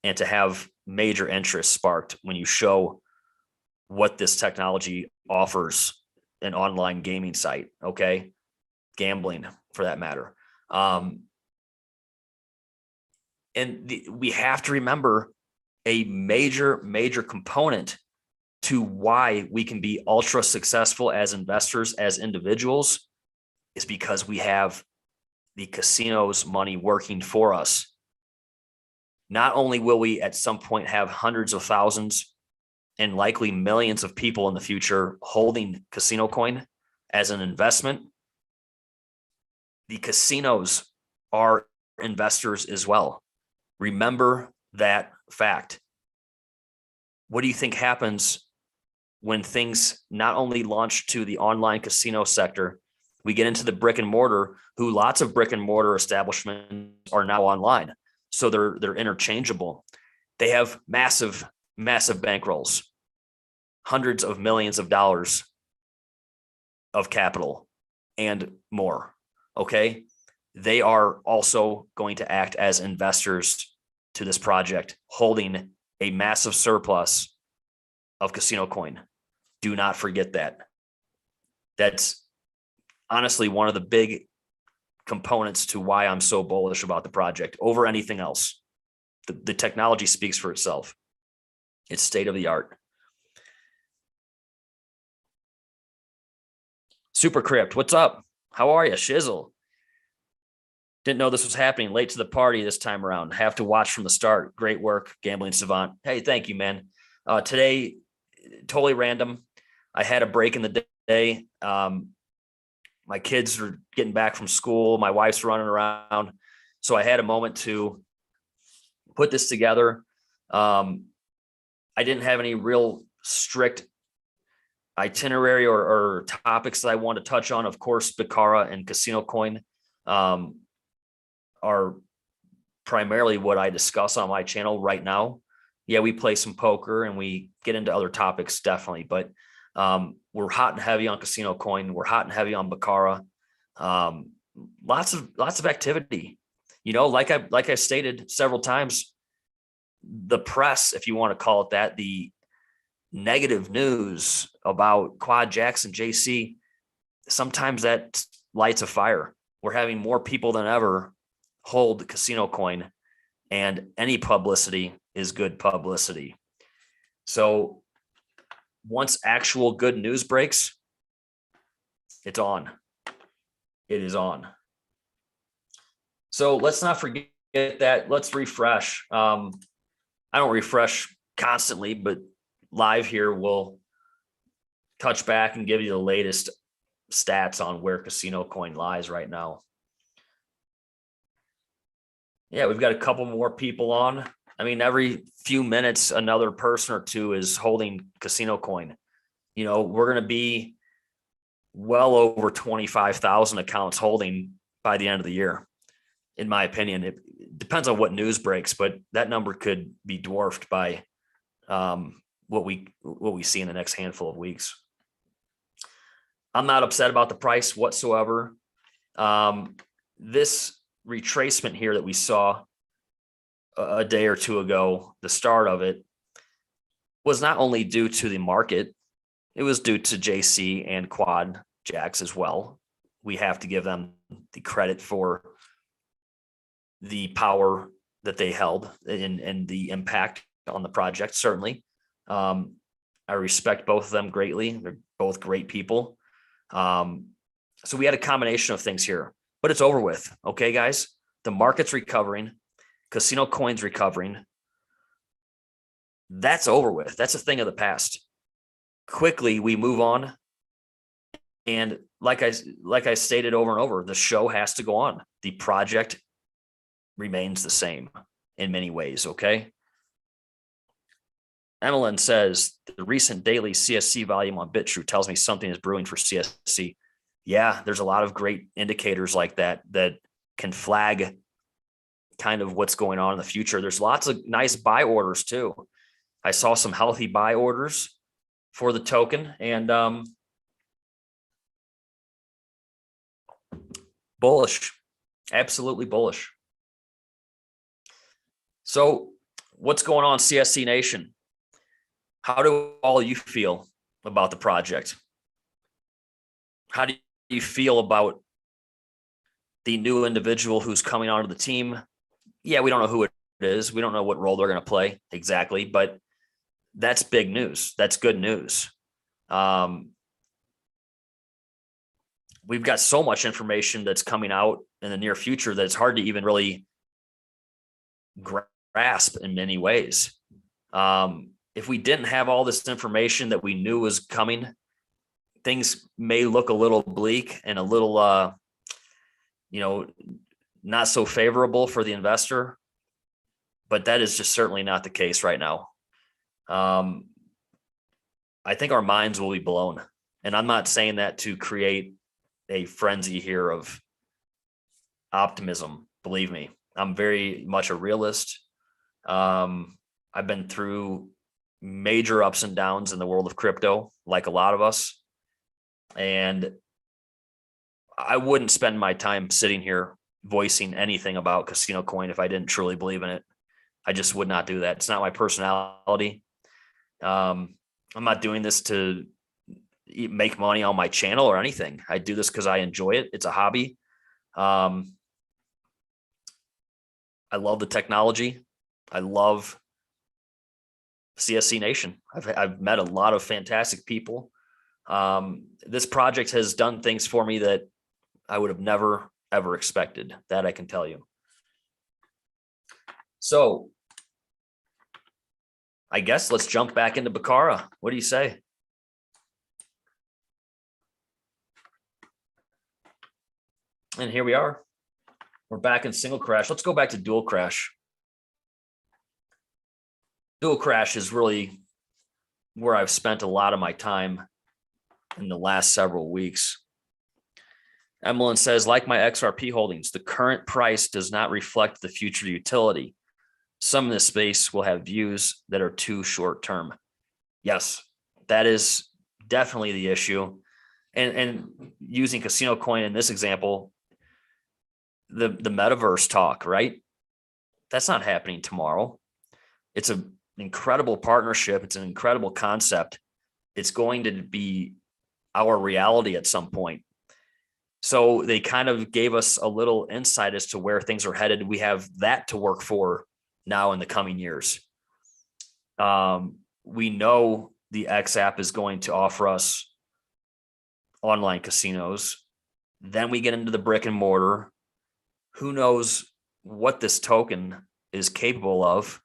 and to have major interest sparked when you show what this technology offers an online gaming site, okay? Gambling for that matter. We have to remember a major component to why we can be ultra successful as investors, as individuals, is because we have the casino's money working for us. Not only will we at some point have hundreds of thousands and likely millions of people in the future holding CasinoCoin as an investment, the casinos are investors as well. Remember that fact. What do you think happens when things not only launch to the online casino sector, we get into the brick and mortar, who lots of brick and mortar establishments are now online. So they're interchangeable. They have massive bankrolls, hundreds of millions of dollars of capital and more. Okay. They are also going to act as investors to this project, holding a massive surplus of CasinoCoin. Do not forget that. That's honestly one of the big components to why I'm so bullish about the project over anything else. The technology speaks for itself. It's state of the art. Super Crypt, what's up? How are you? Shizzle. Didn't know this was happening. Late to the party this time around. Have to watch from the start. Great work, Gambling Savant. Hey, thank you, man. Today, totally random. I had a break in the day. My kids are getting back from school. My wife's running around. So I had a moment to put this together. I didn't have any real strict itinerary or topics that I want to touch on. Of course, Bitcarra and CasinoCoin are primarily what I discuss on my channel right now. Yeah, we play some poker and we get into other topics, definitely. But we're hot and heavy on CasinoCoin. We're hot and heavy on Bircarra. Lots of activity. You know, like I stated several times, the press, if you want to call it that, the negative news about Quad Jackson JC, sometimes that lights a fire. We're having more people than ever hold CasinoCoin, and any publicity is good publicity. So once actual good news breaks, it's on. It is on. So let's not forget that. Let's refresh. I don't refresh constantly, but live here we'll touch back and give you the latest stats on where CasinoCoin lies right now. Yeah, we've got a couple more people on. I mean, every few minutes, another person or two is holding CasinoCoin. You know, we're going to be well over 25,000 accounts holding by the end of the year. In my opinion, it depends on what news breaks, but that number could be dwarfed by what we see in the next handful of weeks. I'm not upset about the price whatsoever. This retracement here that we saw a day or two ago, the start of it, was not only due to the market, it was due to JC and Quad Jacks as well. We have to give them the credit for the power that they held and the impact on the project, certainly. I respect both of them greatly. They're both great people. So we had a combination of things here, but it's over with. Okay, guys, the market's recovering. CasinoCoin's recovering. That's over with. That's a thing of the past. Quickly, we move on. And like I stated over and over, the show has to go on. The project remains the same in many ways, okay? Emmeline says, the recent daily CSC volume on BitTrue tells me something is brewing for CSC. Yeah, there's a lot of great indicators like that can flag kind of what's going on in the future. There's lots of nice buy orders too. I saw some healthy buy orders for the token, and bullish, absolutely bullish. So what's going on, CSC Nation? How do all you feel about the project? How do you feel about the new individual who's coming onto the team? Yeah, we don't know who it is. We don't know what role they're going to play exactly, but that's big news. That's good news. We've got so much information that's coming out in the near future that it's hard to even really grasp in many ways. If we didn't have all this information that we knew was coming, things may look a little bleak and a little, not so favorable for the investor, but that is just certainly not the case right now. I think our minds will be blown, and I'm not saying that to create a frenzy here of optimism. Believe me, I'm very much a realist. I've been through major ups and downs in the world of crypto, like a lot of us, and I wouldn't spend my time sitting here voicing anything about CasinoCoin if I didn't truly believe in it. I just would not do that. It's not my personality. I'm not doing this to make money on my channel or anything. I do this because I enjoy it. It's a hobby. I love the technology. I love CSC Nation. I've met a lot of fantastic people. This project has done things for me that I would have never, ever expected. That I can tell you. So I guess let's jump back into Bircarra. What do you say? And here we are. We're back in single crash. Let's go back to dual crash. Dual crash is really where I've spent a lot of my time in the last several weeks. Emmeline says, like my XRP holdings, the current price does not reflect the future utility. Some in this space will have views that are too short term. Yes, that is definitely the issue. And using CasinoCoin in this example, the metaverse talk, right? That's not happening tomorrow. It's an incredible partnership. It's an incredible concept. It's going to be our reality at some point. So they kind of gave us a little insight as to where things are headed. We have that to work for now in the coming years. We know the X app is going to offer us online casinos. Then we get into the brick and mortar. Who knows what this token is capable of?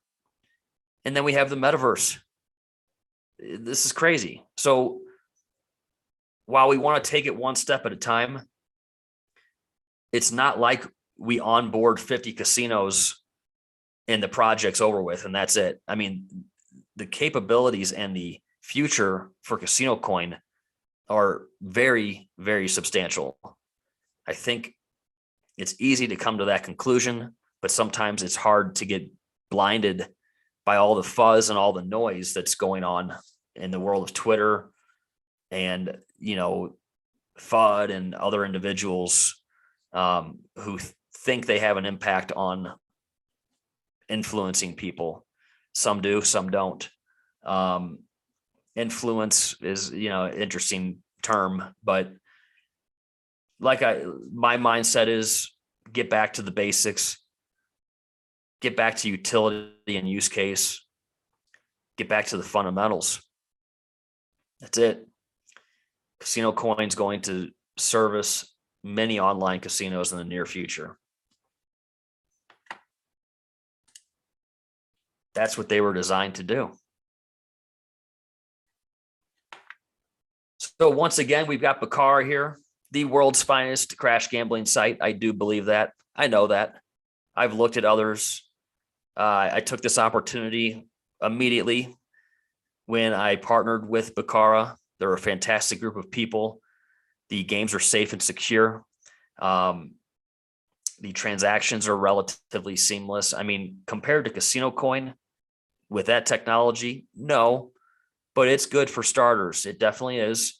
And then we have the metaverse. This is crazy. So while we want to take it one step at a time, it's not like we onboard 50 casinos and the project's over with and that's it. I mean, the capabilities and the future for CasinoCoin are very, very substantial. I think it's easy to come to that conclusion, but sometimes it's hard to get blinded by all the fuzz and all the noise that's going on in the world of Twitter and, FUD and other individuals who think they have an impact on influencing people. Some do, some don't. Influence is, an interesting term, but my mindset is get back to the basics, get back to utility and use case, get back to the fundamentals. That's it. CasinoCoin is going to service many online casinos in the near future. That's what they were designed to do. So once again, we've got Bircarra here, the world's finest crash gambling site. I do believe that. I know that. I've looked at others. I took this opportunity immediately when I partnered with Bitcarra. They're a fantastic group of people. The games are safe and secure. The transactions are relatively seamless. I mean, compared to CasinoCoin with that technology, no, but it's good for starters. It definitely is.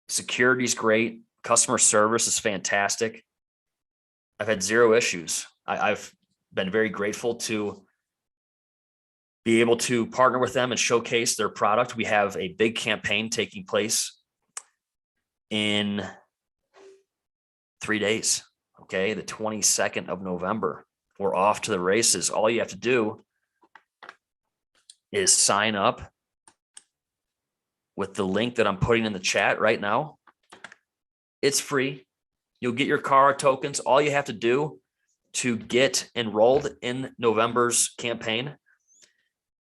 Security's great. Customer service is fantastic. I've had zero issues. I've been very grateful to be able to partner with them and showcase their product. We have a big campaign taking place in 3 days. Okay. The 22nd of November, we're off to the races. All you have to do is sign up with the link that I'm putting in the chat right now. It's free. You'll get your Bircarra tokens. All you have to do to get enrolled in November's campaign,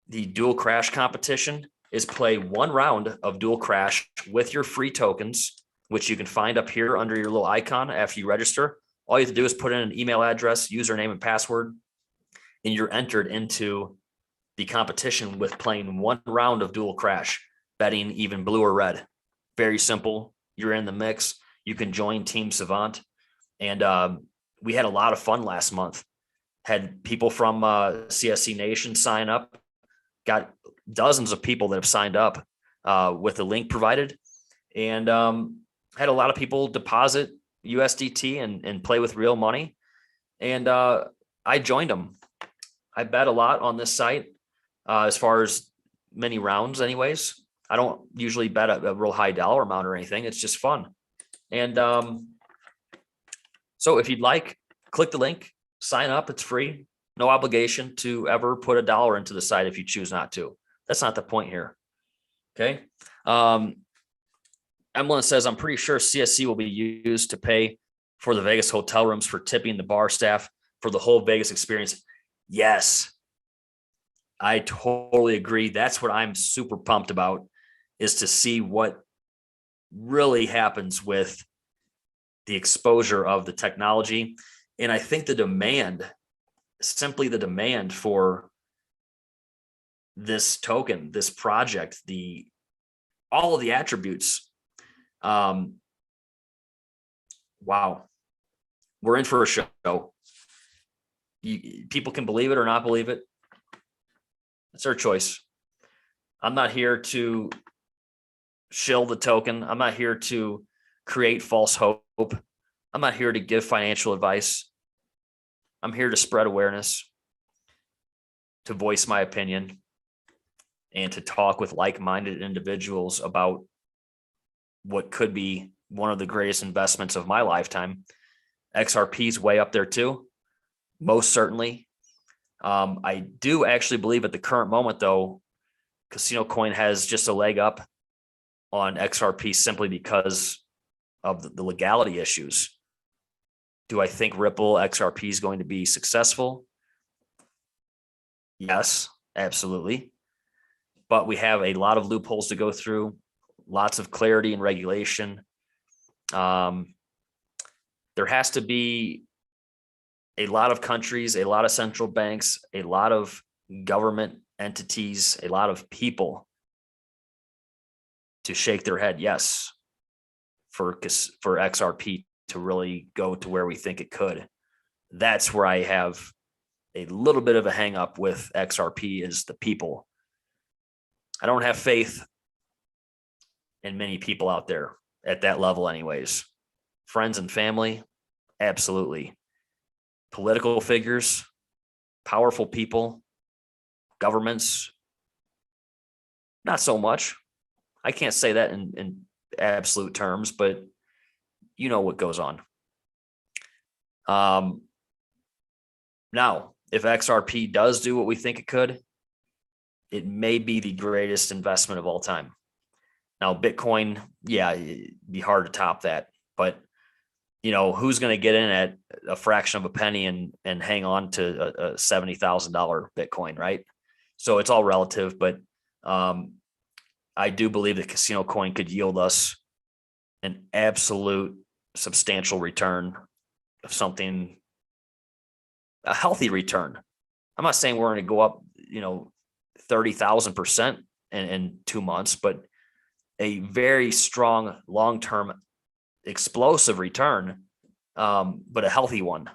the dual crash competition, is play one round of dual crash with your free tokens, which you can find up here under your little icon after you register. All you have to do is put in an email address, username, and password, and you're entered into the competition with playing one round of dual crash, betting even blue or red. Very simple. You're in the mix. You can join Team Savant. And we had a lot of fun last month. Had people from CSC Nation sign up. Got dozens of people that have signed up with the link provided. And had a lot of people deposit USDT and play with real money. And I joined them. I bet a lot on this site as far as many rounds anyways. I don't usually bet a real high dollar amount or anything. It's just fun. And so if you'd like, click the link, sign up. It's free. No obligation to ever put $1 into the site if you choose not to. That's not the point here. Okay. Emlyn says, I'm pretty sure CSC will be used to pay for the Vegas hotel rooms for tipping the bar staff for the whole Vegas experience. Yes, I totally agree. That's what I'm super pumped about, is to see what really happens with the exposure of the technology. And I think the demand, simply the demand for this token, this project, all of the attributes. Wow. We're in for a show. People can believe it or not believe it. It's their choice. I'm not here to shill the token. I'm not here to create false hope. I'm not here to give financial advice. I'm here to spread awareness, to voice my opinion, and to talk with like-minded individuals about what could be one of the greatest investments of my lifetime. XRP is way up there too, most certainly. I do actually believe at the current moment, though, CasinoCoin has just a leg up on XRP simply because of the legality issues. Do I think Ripple XRP is going to be successful? Yes, absolutely. But we have a lot of loopholes to go through, lots of clarity and regulation. There has to be a lot of countries, a lot of central banks, a lot of government entities, a lot of people to shake their head, yes, for XRP to really go to where we think it could. That's where I have a little bit of a hang up with XRP is the people. I don't have faith in many people out there at that level anyways. Friends and family, absolutely. Political figures, powerful people, governments, not so much. I can't say that in absolute terms, but you know what goes on. Now, if XRP does do what we think it could, it may be the greatest investment of all time. Now, Bitcoin, yeah, it'd be hard to top that, but you know, who's going to get in at a fraction of a penny and hang on to a $70,000 Bitcoin, right? So it's all relative, but I do believe that CasinoCoin could yield us an absolute substantial return of something, a healthy return. I'm not saying we're going to go up, 30,000% in 2 months, but a very strong long-term explosive return, but a healthy one,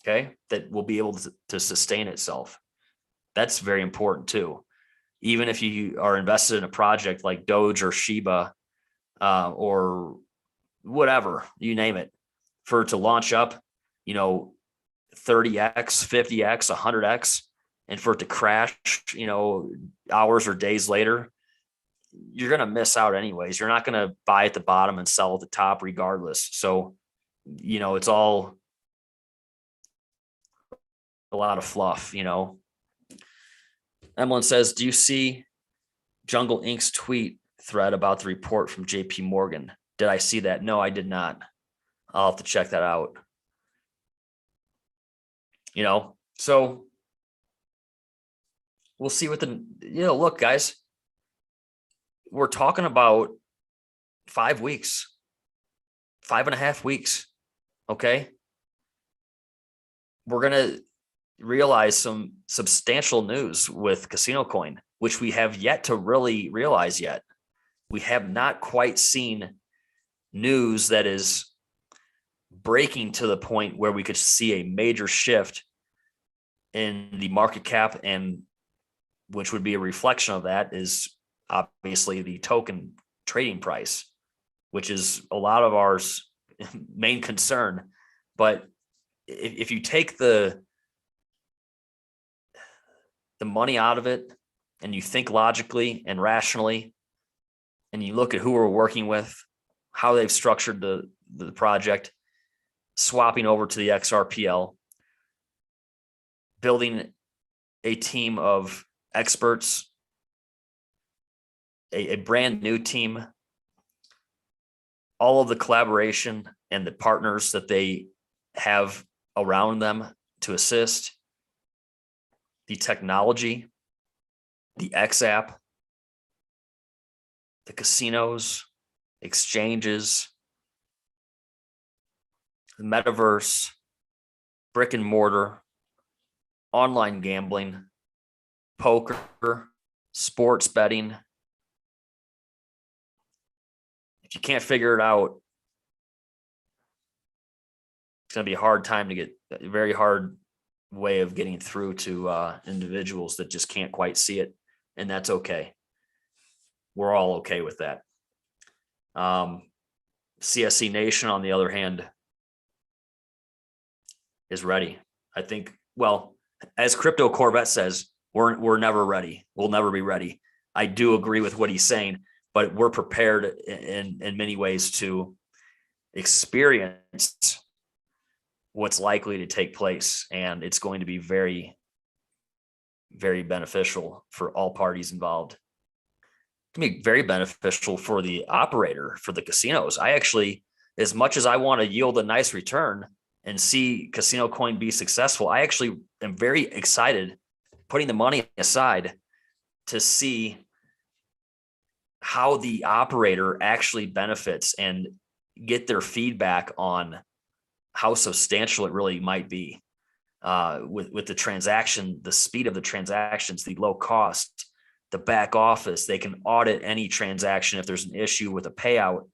okay, that will be able to sustain itself. That's very important too. Even if you are invested in a project like Doge or Shiba or whatever, you name it, for it to launch up, 30x, 50x, 100x, and for it to crash, hours or days later, you're going to miss out anyways. You're not going to buy at the bottom and sell at the top regardless. So, it's all a lot of fluff, Emlyn says, do you see Jungle Inc.'s tweet thread about the report from JP Morgan? Did I see that? No, I did not. I'll have to check that out. So we'll see what look, guys, we're talking about 5 weeks, 5.5 weeks. Okay. We're going to realize some substantial news with CasinoCoin, which we have yet to really realize yet. We have not quite seen news that is breaking to the point where we could see a major shift in the market cap, and which would be a reflection of that is obviously the token trading price, which is a lot of our main concern. But if you take the money out of it and you think logically and rationally, and you look at who we're working with, how they've structured the project, swapping over to the XRPL, building a team of experts, a brand new team, all of the collaboration and the partners that they have around them to assist, the technology, the X app, the casinos, exchanges, the metaverse, brick and mortar, online gambling, poker, sports betting. If you can't figure it out, it's going to be a hard time to get, a very hard way of getting through to individuals that just can't quite see it. And that's okay. We're all okay with that. CSC Nation, on the other hand, is ready. I think, well, as Crypto Corvette says, we're never ready. We'll never be ready. I do agree with what he's saying, but we're prepared in many ways to experienced what's likely to take place. And it's going to be very, very beneficial for all parties involved. It can be very beneficial for the operator, for the casinos. I actually, as much as I want to yield a nice return and see CasinoCoin be successful, I actually am very excited putting the money aside to see how the operator actually benefits and get their feedback on how substantial it really might be with the transaction, the speed of the transactions, the low cost, the back office. They can audit any transaction if there's an issue with a payout.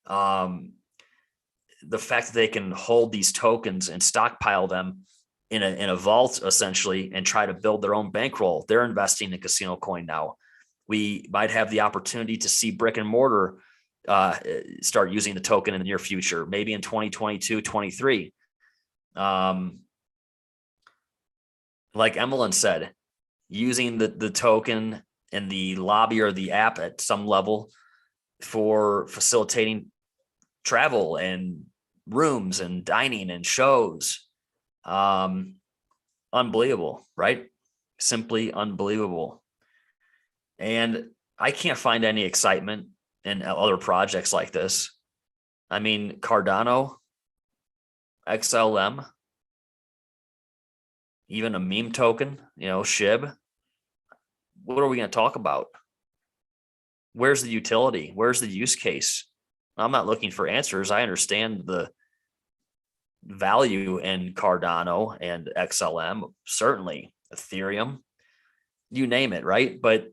The fact that they can hold these tokens and stockpile them in a vault essentially and try to build their own bankroll. They're investing in CasinoCoin now. We might have the opportunity to see brick and mortar start using the token in the near future, maybe in 2022, 23. Like Emmeline said, using the token and the lobby or the app at some level for facilitating travel and rooms and dining and shows. Unbelievable, right? Simply unbelievable. And I can't find any excitement in other projects like this. I mean, Cardano, XLM, even a meme token, SHIB. What are we going to talk about? Where's the utility? Where's the use case? I'm not looking for answers. I understand the value in Cardano and XLM, certainly Ethereum, you name it, right? But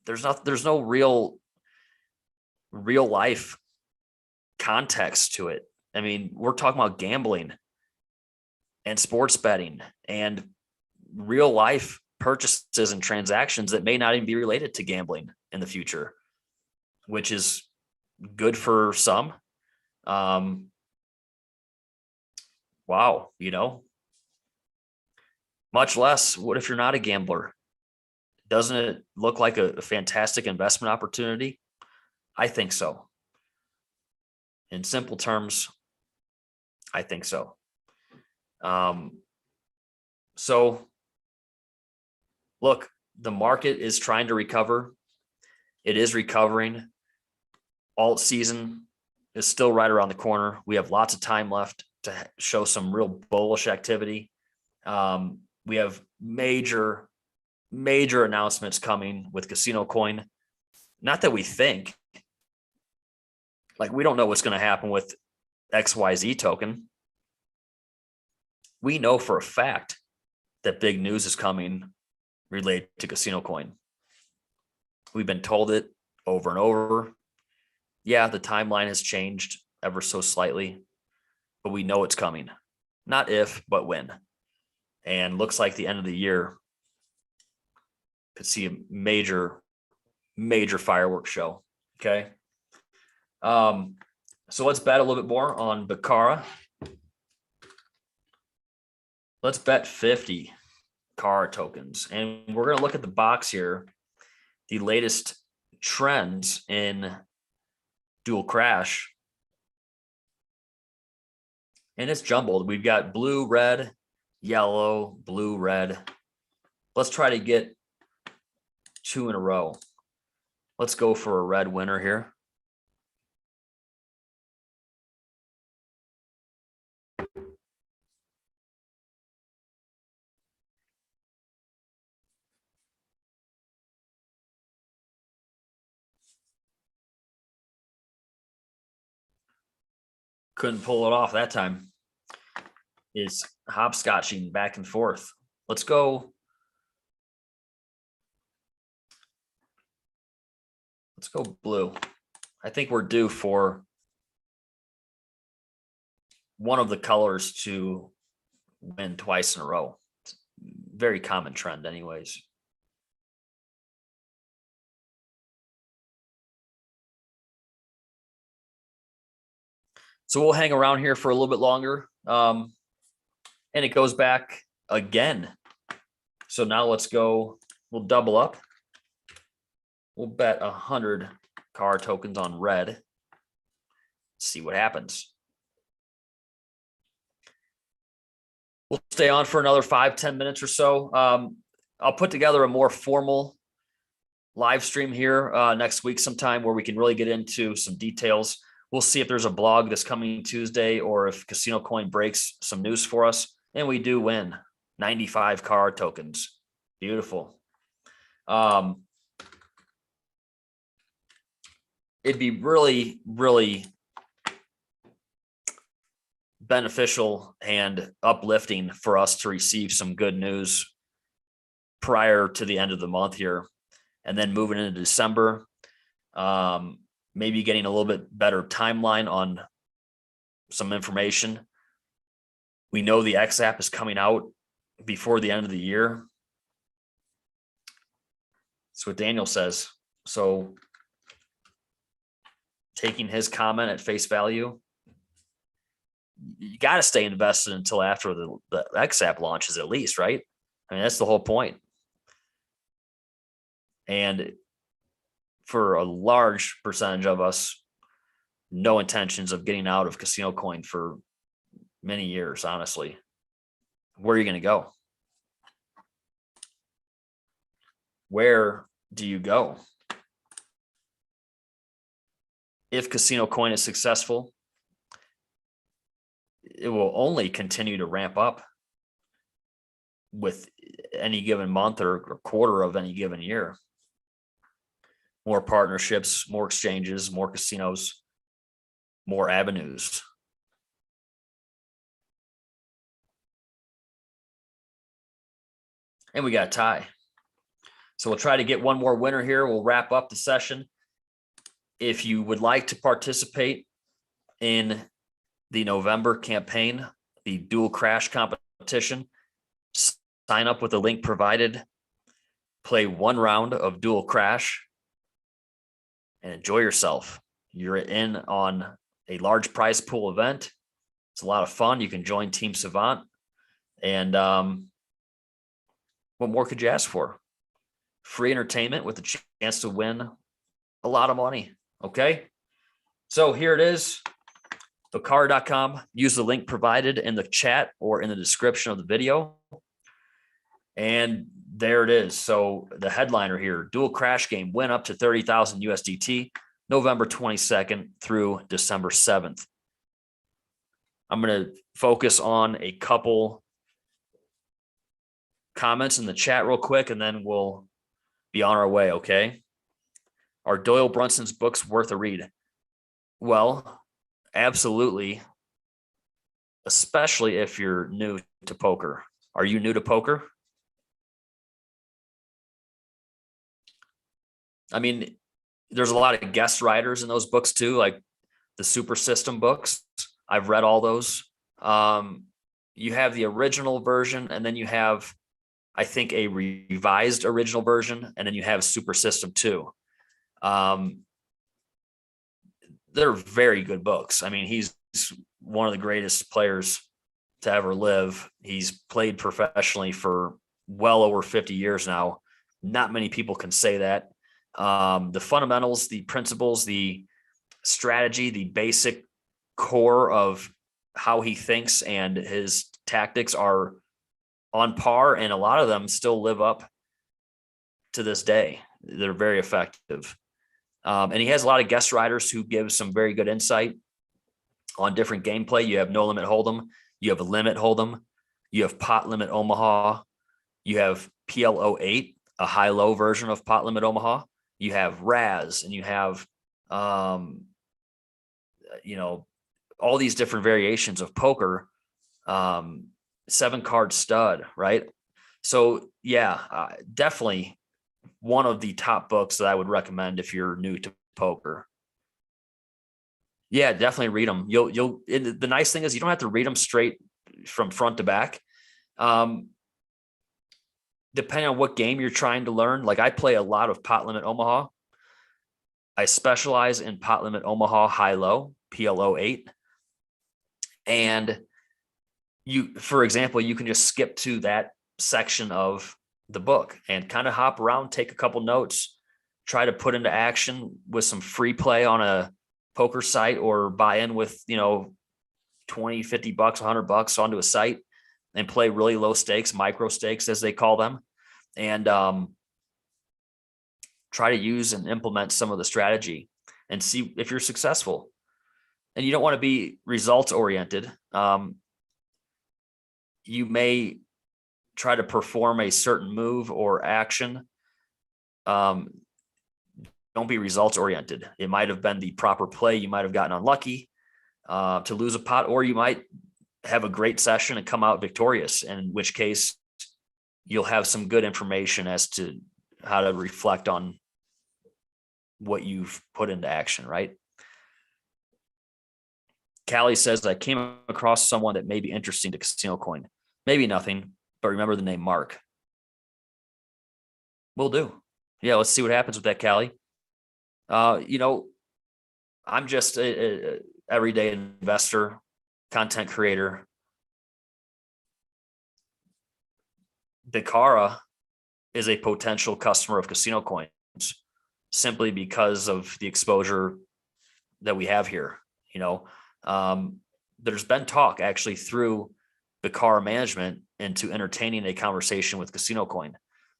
there's no real life context to it. I mean, we're talking about gambling and sports betting and real life purchases and transactions that may not even be related to gambling in the future, which is good for some. Wow, much less, what if you're not a gambler? Doesn't it look like a fantastic investment opportunity? I think so. In simple terms, I think so. So look, the market is trying to recover. It is recovering. Alt season is still right around the corner. We have lots of time left to show some real bullish activity. We have major announcements coming with CasinoCoin. Not that we think, like, we don't know what's going to happen with XYZ token. We know for a fact that big news is coming related to CasinoCoin. We've been told it over and over. Yeah, the timeline has changed ever so slightly, but we know it's coming. Not if, but when. And looks like the end of the year could see a major fireworks show. Okay. So let's bet a little bit more on Bitcarra. Let's bet 50 Carra tokens. And we're going to look at the box here, the latest trends in dual crash. And it's jumbled. We've got blue, red, yellow, blue, red. Let's try to get 2 in a row. Let's go for a red winner here. Couldn't pull it off that time. It's hopscotching back and forth. Let's go. Let's go blue. I think we're due for one of the colors to win twice in a row. It's a very common trend anyways. So we'll hang around here for a little bit longer. And it goes back again. So now let's go, we'll double up. We'll bet 100 Carra tokens on red. See what happens. We'll stay on for another 5-10 minutes or so. I'll put together a more formal live stream here next week sometime where we can really get into some details. We'll see if there's a blog this coming Tuesday or if CasinoCoin breaks some news for us. And we do win 95 car tokens. Beautiful. It'd be really, really beneficial and uplifting for us to receive some good news prior to the end of the month here. And then moving into December, maybe getting a little bit better timeline on some information. We know the X app is coming out before the end of the year. That's what Daniel says. So taking his comment at face value, you got to stay invested until after the X app launches at least, right? I mean, that's the whole point. And for a large percentage of us, no intentions of getting out of CasinoCoin for many years, honestly. Where are you going to go? Where do you go? If CasinoCoin is successful, it will only continue to ramp up with any given month or quarter of any given year. More partnerships, more exchanges, more casinos, more avenues. And we got a tie. So we'll try to get one more winner here. We'll wrap up the session. If you would like to participate in the November campaign, the dual crash competition, sign up with the link provided, play one round of dual crash, and enjoy yourself. You're in on a large prize pool event. It's a lot of fun. You can join Team Savant. And what more could you ask for? Free entertainment with a chance to win a lot of money. Okay. So here it is. Bitcarra.com. Use the link provided in the chat or in the description of the video. And there it is. So the headliner here, dual crash game win up to 30,000 USDT, November 22nd through December 7th. I'm going to focus on a couple comments in the chat real quick, and then we'll be on our way. Okay. Are Doyle Brunson's books worth a read? Well, absolutely. Especially if you're new to poker. Are you new to poker? I mean, there's a lot of guest writers in those books too, like the Super System books. I've read all those. You have the original version, and then you have, I think, a revised original version, and then you have Super System 2. They're very good books. I mean, he's one of the greatest players to ever live. He's played professionally for well over 50 years now. Not many people can say that. The fundamentals, the principles, the strategy, the basic core of how he thinks and his tactics are on par, and a lot of them still live up to this day. They're very effective. And he has a lot of guest writers who give some very good insight on different gameplay. You have No Limit Hold'em, you have Limit Hold'em, you have Pot Limit Omaha, you have PL08, a high-low version of Pot Limit Omaha. You have Raz, and you have, all these different variations of poker, 7-card stud, right? So yeah, definitely one of the top books that I would recommend if you're new to poker. Yeah, definitely read them. The nice thing is you don't have to read them straight from front to back. Depending on what game you're trying to learn, like I play a lot of Pot Limit Omaha. I specialize in Pot Limit Omaha high-low, PL08. And for example, you can just skip to that section of the book and kind of hop around, take a couple notes, try to put into action with some free play on a poker site, or buy in with, $20, $50, $100 onto a site and play really low stakes, micro stakes, as they call them, and try to use and implement some of the strategy and see if you're successful. And you don't want to be results oriented. You may try to perform a certain move or action. Don't be results oriented. It might have been the proper play. You might have gotten unlucky to lose a pot, or you might have a great session and come out victorious, in which case you'll have some good information as to how to reflect on what you've put into action, right? Callie says, I came across someone that may be interesting to CasinoCoin. Maybe nothing, but remember the name Mark. Will do. Yeah, let's see what happens with that, Callie. I'm just a everyday investor, content creator. Bitcarra is a potential customer of CasinoCoins simply because of the exposure that we have here. There's been talk actually through Bitcarra management into entertaining a conversation with CasinoCoin.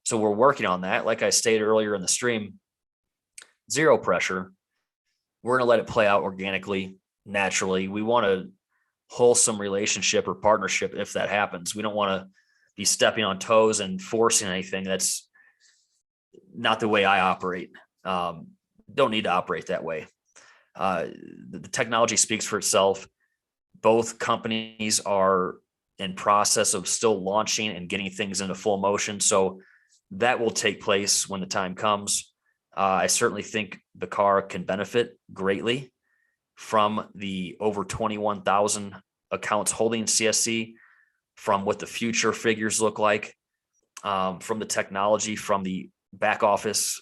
So we're working on that. Like I stated earlier in the stream, zero pressure. We're going to let it play out organically, naturally. We want a wholesome relationship or partnership if that happens. We don't want to be stepping on toes and forcing anything. That's not the way I operate. Don't need to operate that way. The technology speaks for itself. Both companies are in process of still launching and getting things into full motion. So that will take place when the time comes. I certainly think Bitcarra can benefit greatly from the over 21,000 accounts holding CSC, from what the future figures look like, from the technology, from the back office,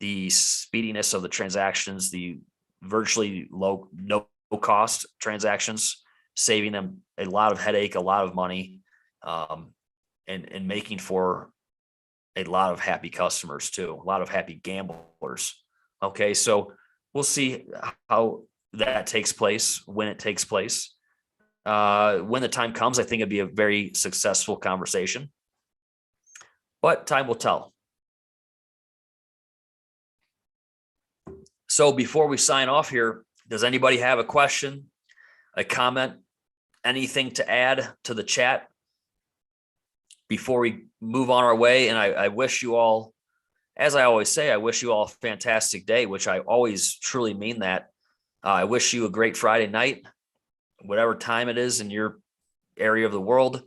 the speediness of the transactions, the virtually no cost transactions, saving them a lot of headache, a lot of money, and making for a lot of happy customers too, a lot of happy gamblers. Okay, so we'll see how that takes place, when it takes place. When the time comes, I think it'd be a very successful conversation, but time will tell. So before we sign off here, does anybody have a question, a comment, anything to add to the chat before we move on our way? And I wish you all, as I always say, I wish you all a fantastic day, which I always truly mean that. I wish you a great Friday night, whatever time it is in your area of the world,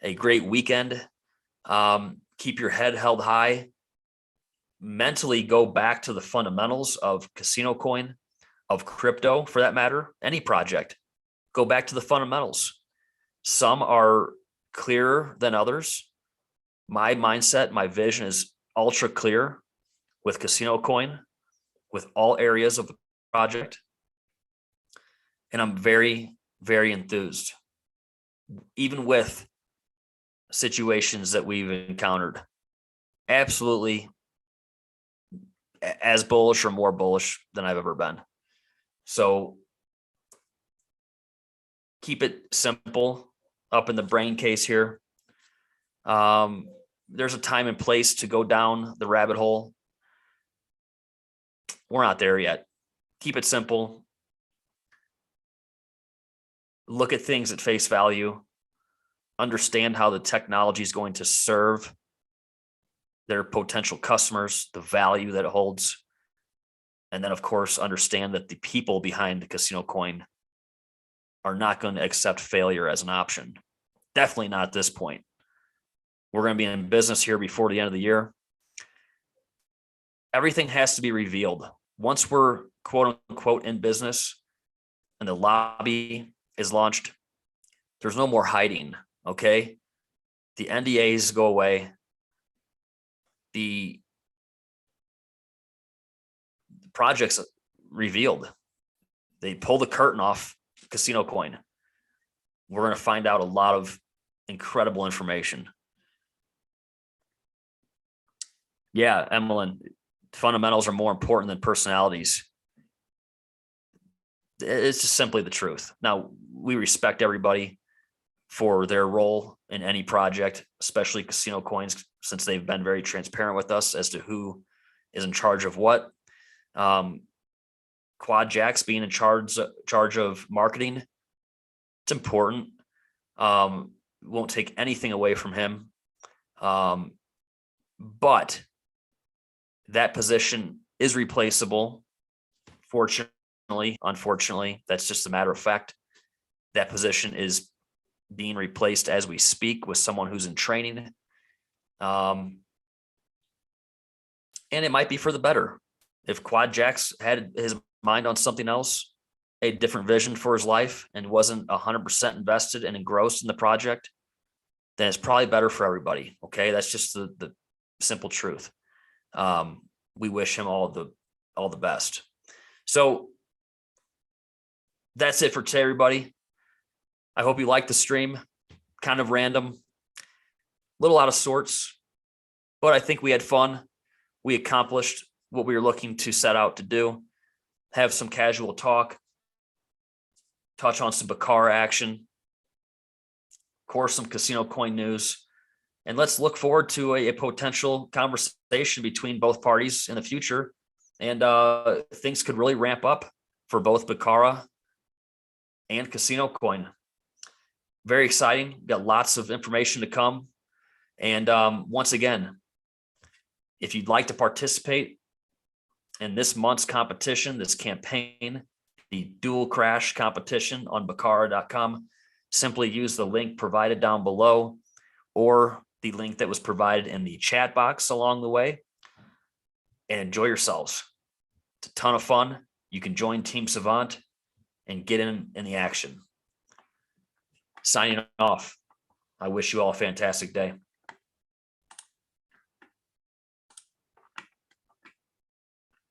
a great weekend. Keep your head held high. Mentally go back to the fundamentals of CasinoCoin, of crypto for that matter, any project. Go back to the fundamentals. Some are clearer than others. My mindset, my vision is ultra clear with CasinoCoin, with all areas of the project. And I'm very, very enthused, even with situations that we've encountered. Absolutely as bullish or more bullish than I've ever been. So keep it simple up in the brain case here. There's a time and place to go down the rabbit hole. We're not there yet. Keep it simple. Look at things at face value. Understand how the technology is going to serve their potential customers, the value that it holds. And then, of course, understand that the people behind the CasinoCoin are not going to accept failure as an option. Definitely not at this point. We're going to be in business here before the end of the year. Everything has to be revealed. Once we're quote unquote in business and the lobby is launched, there's no more hiding. Okay. The NDAs go away. The projects revealed. They pull the curtain off CasinoCoin. We're going to find out a lot of incredible information. Yeah, Emmeline, fundamentals are more important than personalities. It's just simply the truth. Now, we respect everybody. for their role in any project, especially CasinoCoins, since they've been very transparent with us as to who is in charge of what. Quad Jack's being in charge of marketing. It's important. Won't take anything away from him. But that position is replaceable. Fortunately, unfortunately, that's just a matter of fact. That position is being replaced as we speak with someone who's in training. And it might be for the better. If Quad Jack's had his mind on something else, a different vision for his life, and wasn't 100% invested and engrossed in the project, then it's probably better for everybody. Okay. That's just the simple truth. We wish him all the best. So that's it for today, everybody. I hope you liked the stream. Kind of random, little out of sorts, but I think we had fun. We accomplished what we were looking to set out to do. Have some casual talk, touch on some Bitcarra action, of course, some CasinoCoin news, and let's look forward to a potential conversation between both parties in the future. And things could really ramp up for both Bitcarra and CasinoCoin. Very exciting. Got lots of information to come. And once again, if you'd like to participate in this month's competition, this campaign, the dual crash competition on Bitcarra.com, simply use the link provided down below or the link that was provided in the chat box along the way, and enjoy yourselves. It's a ton of fun. You can join Team Savant and get in the action. Signing off. I wish you all a fantastic day.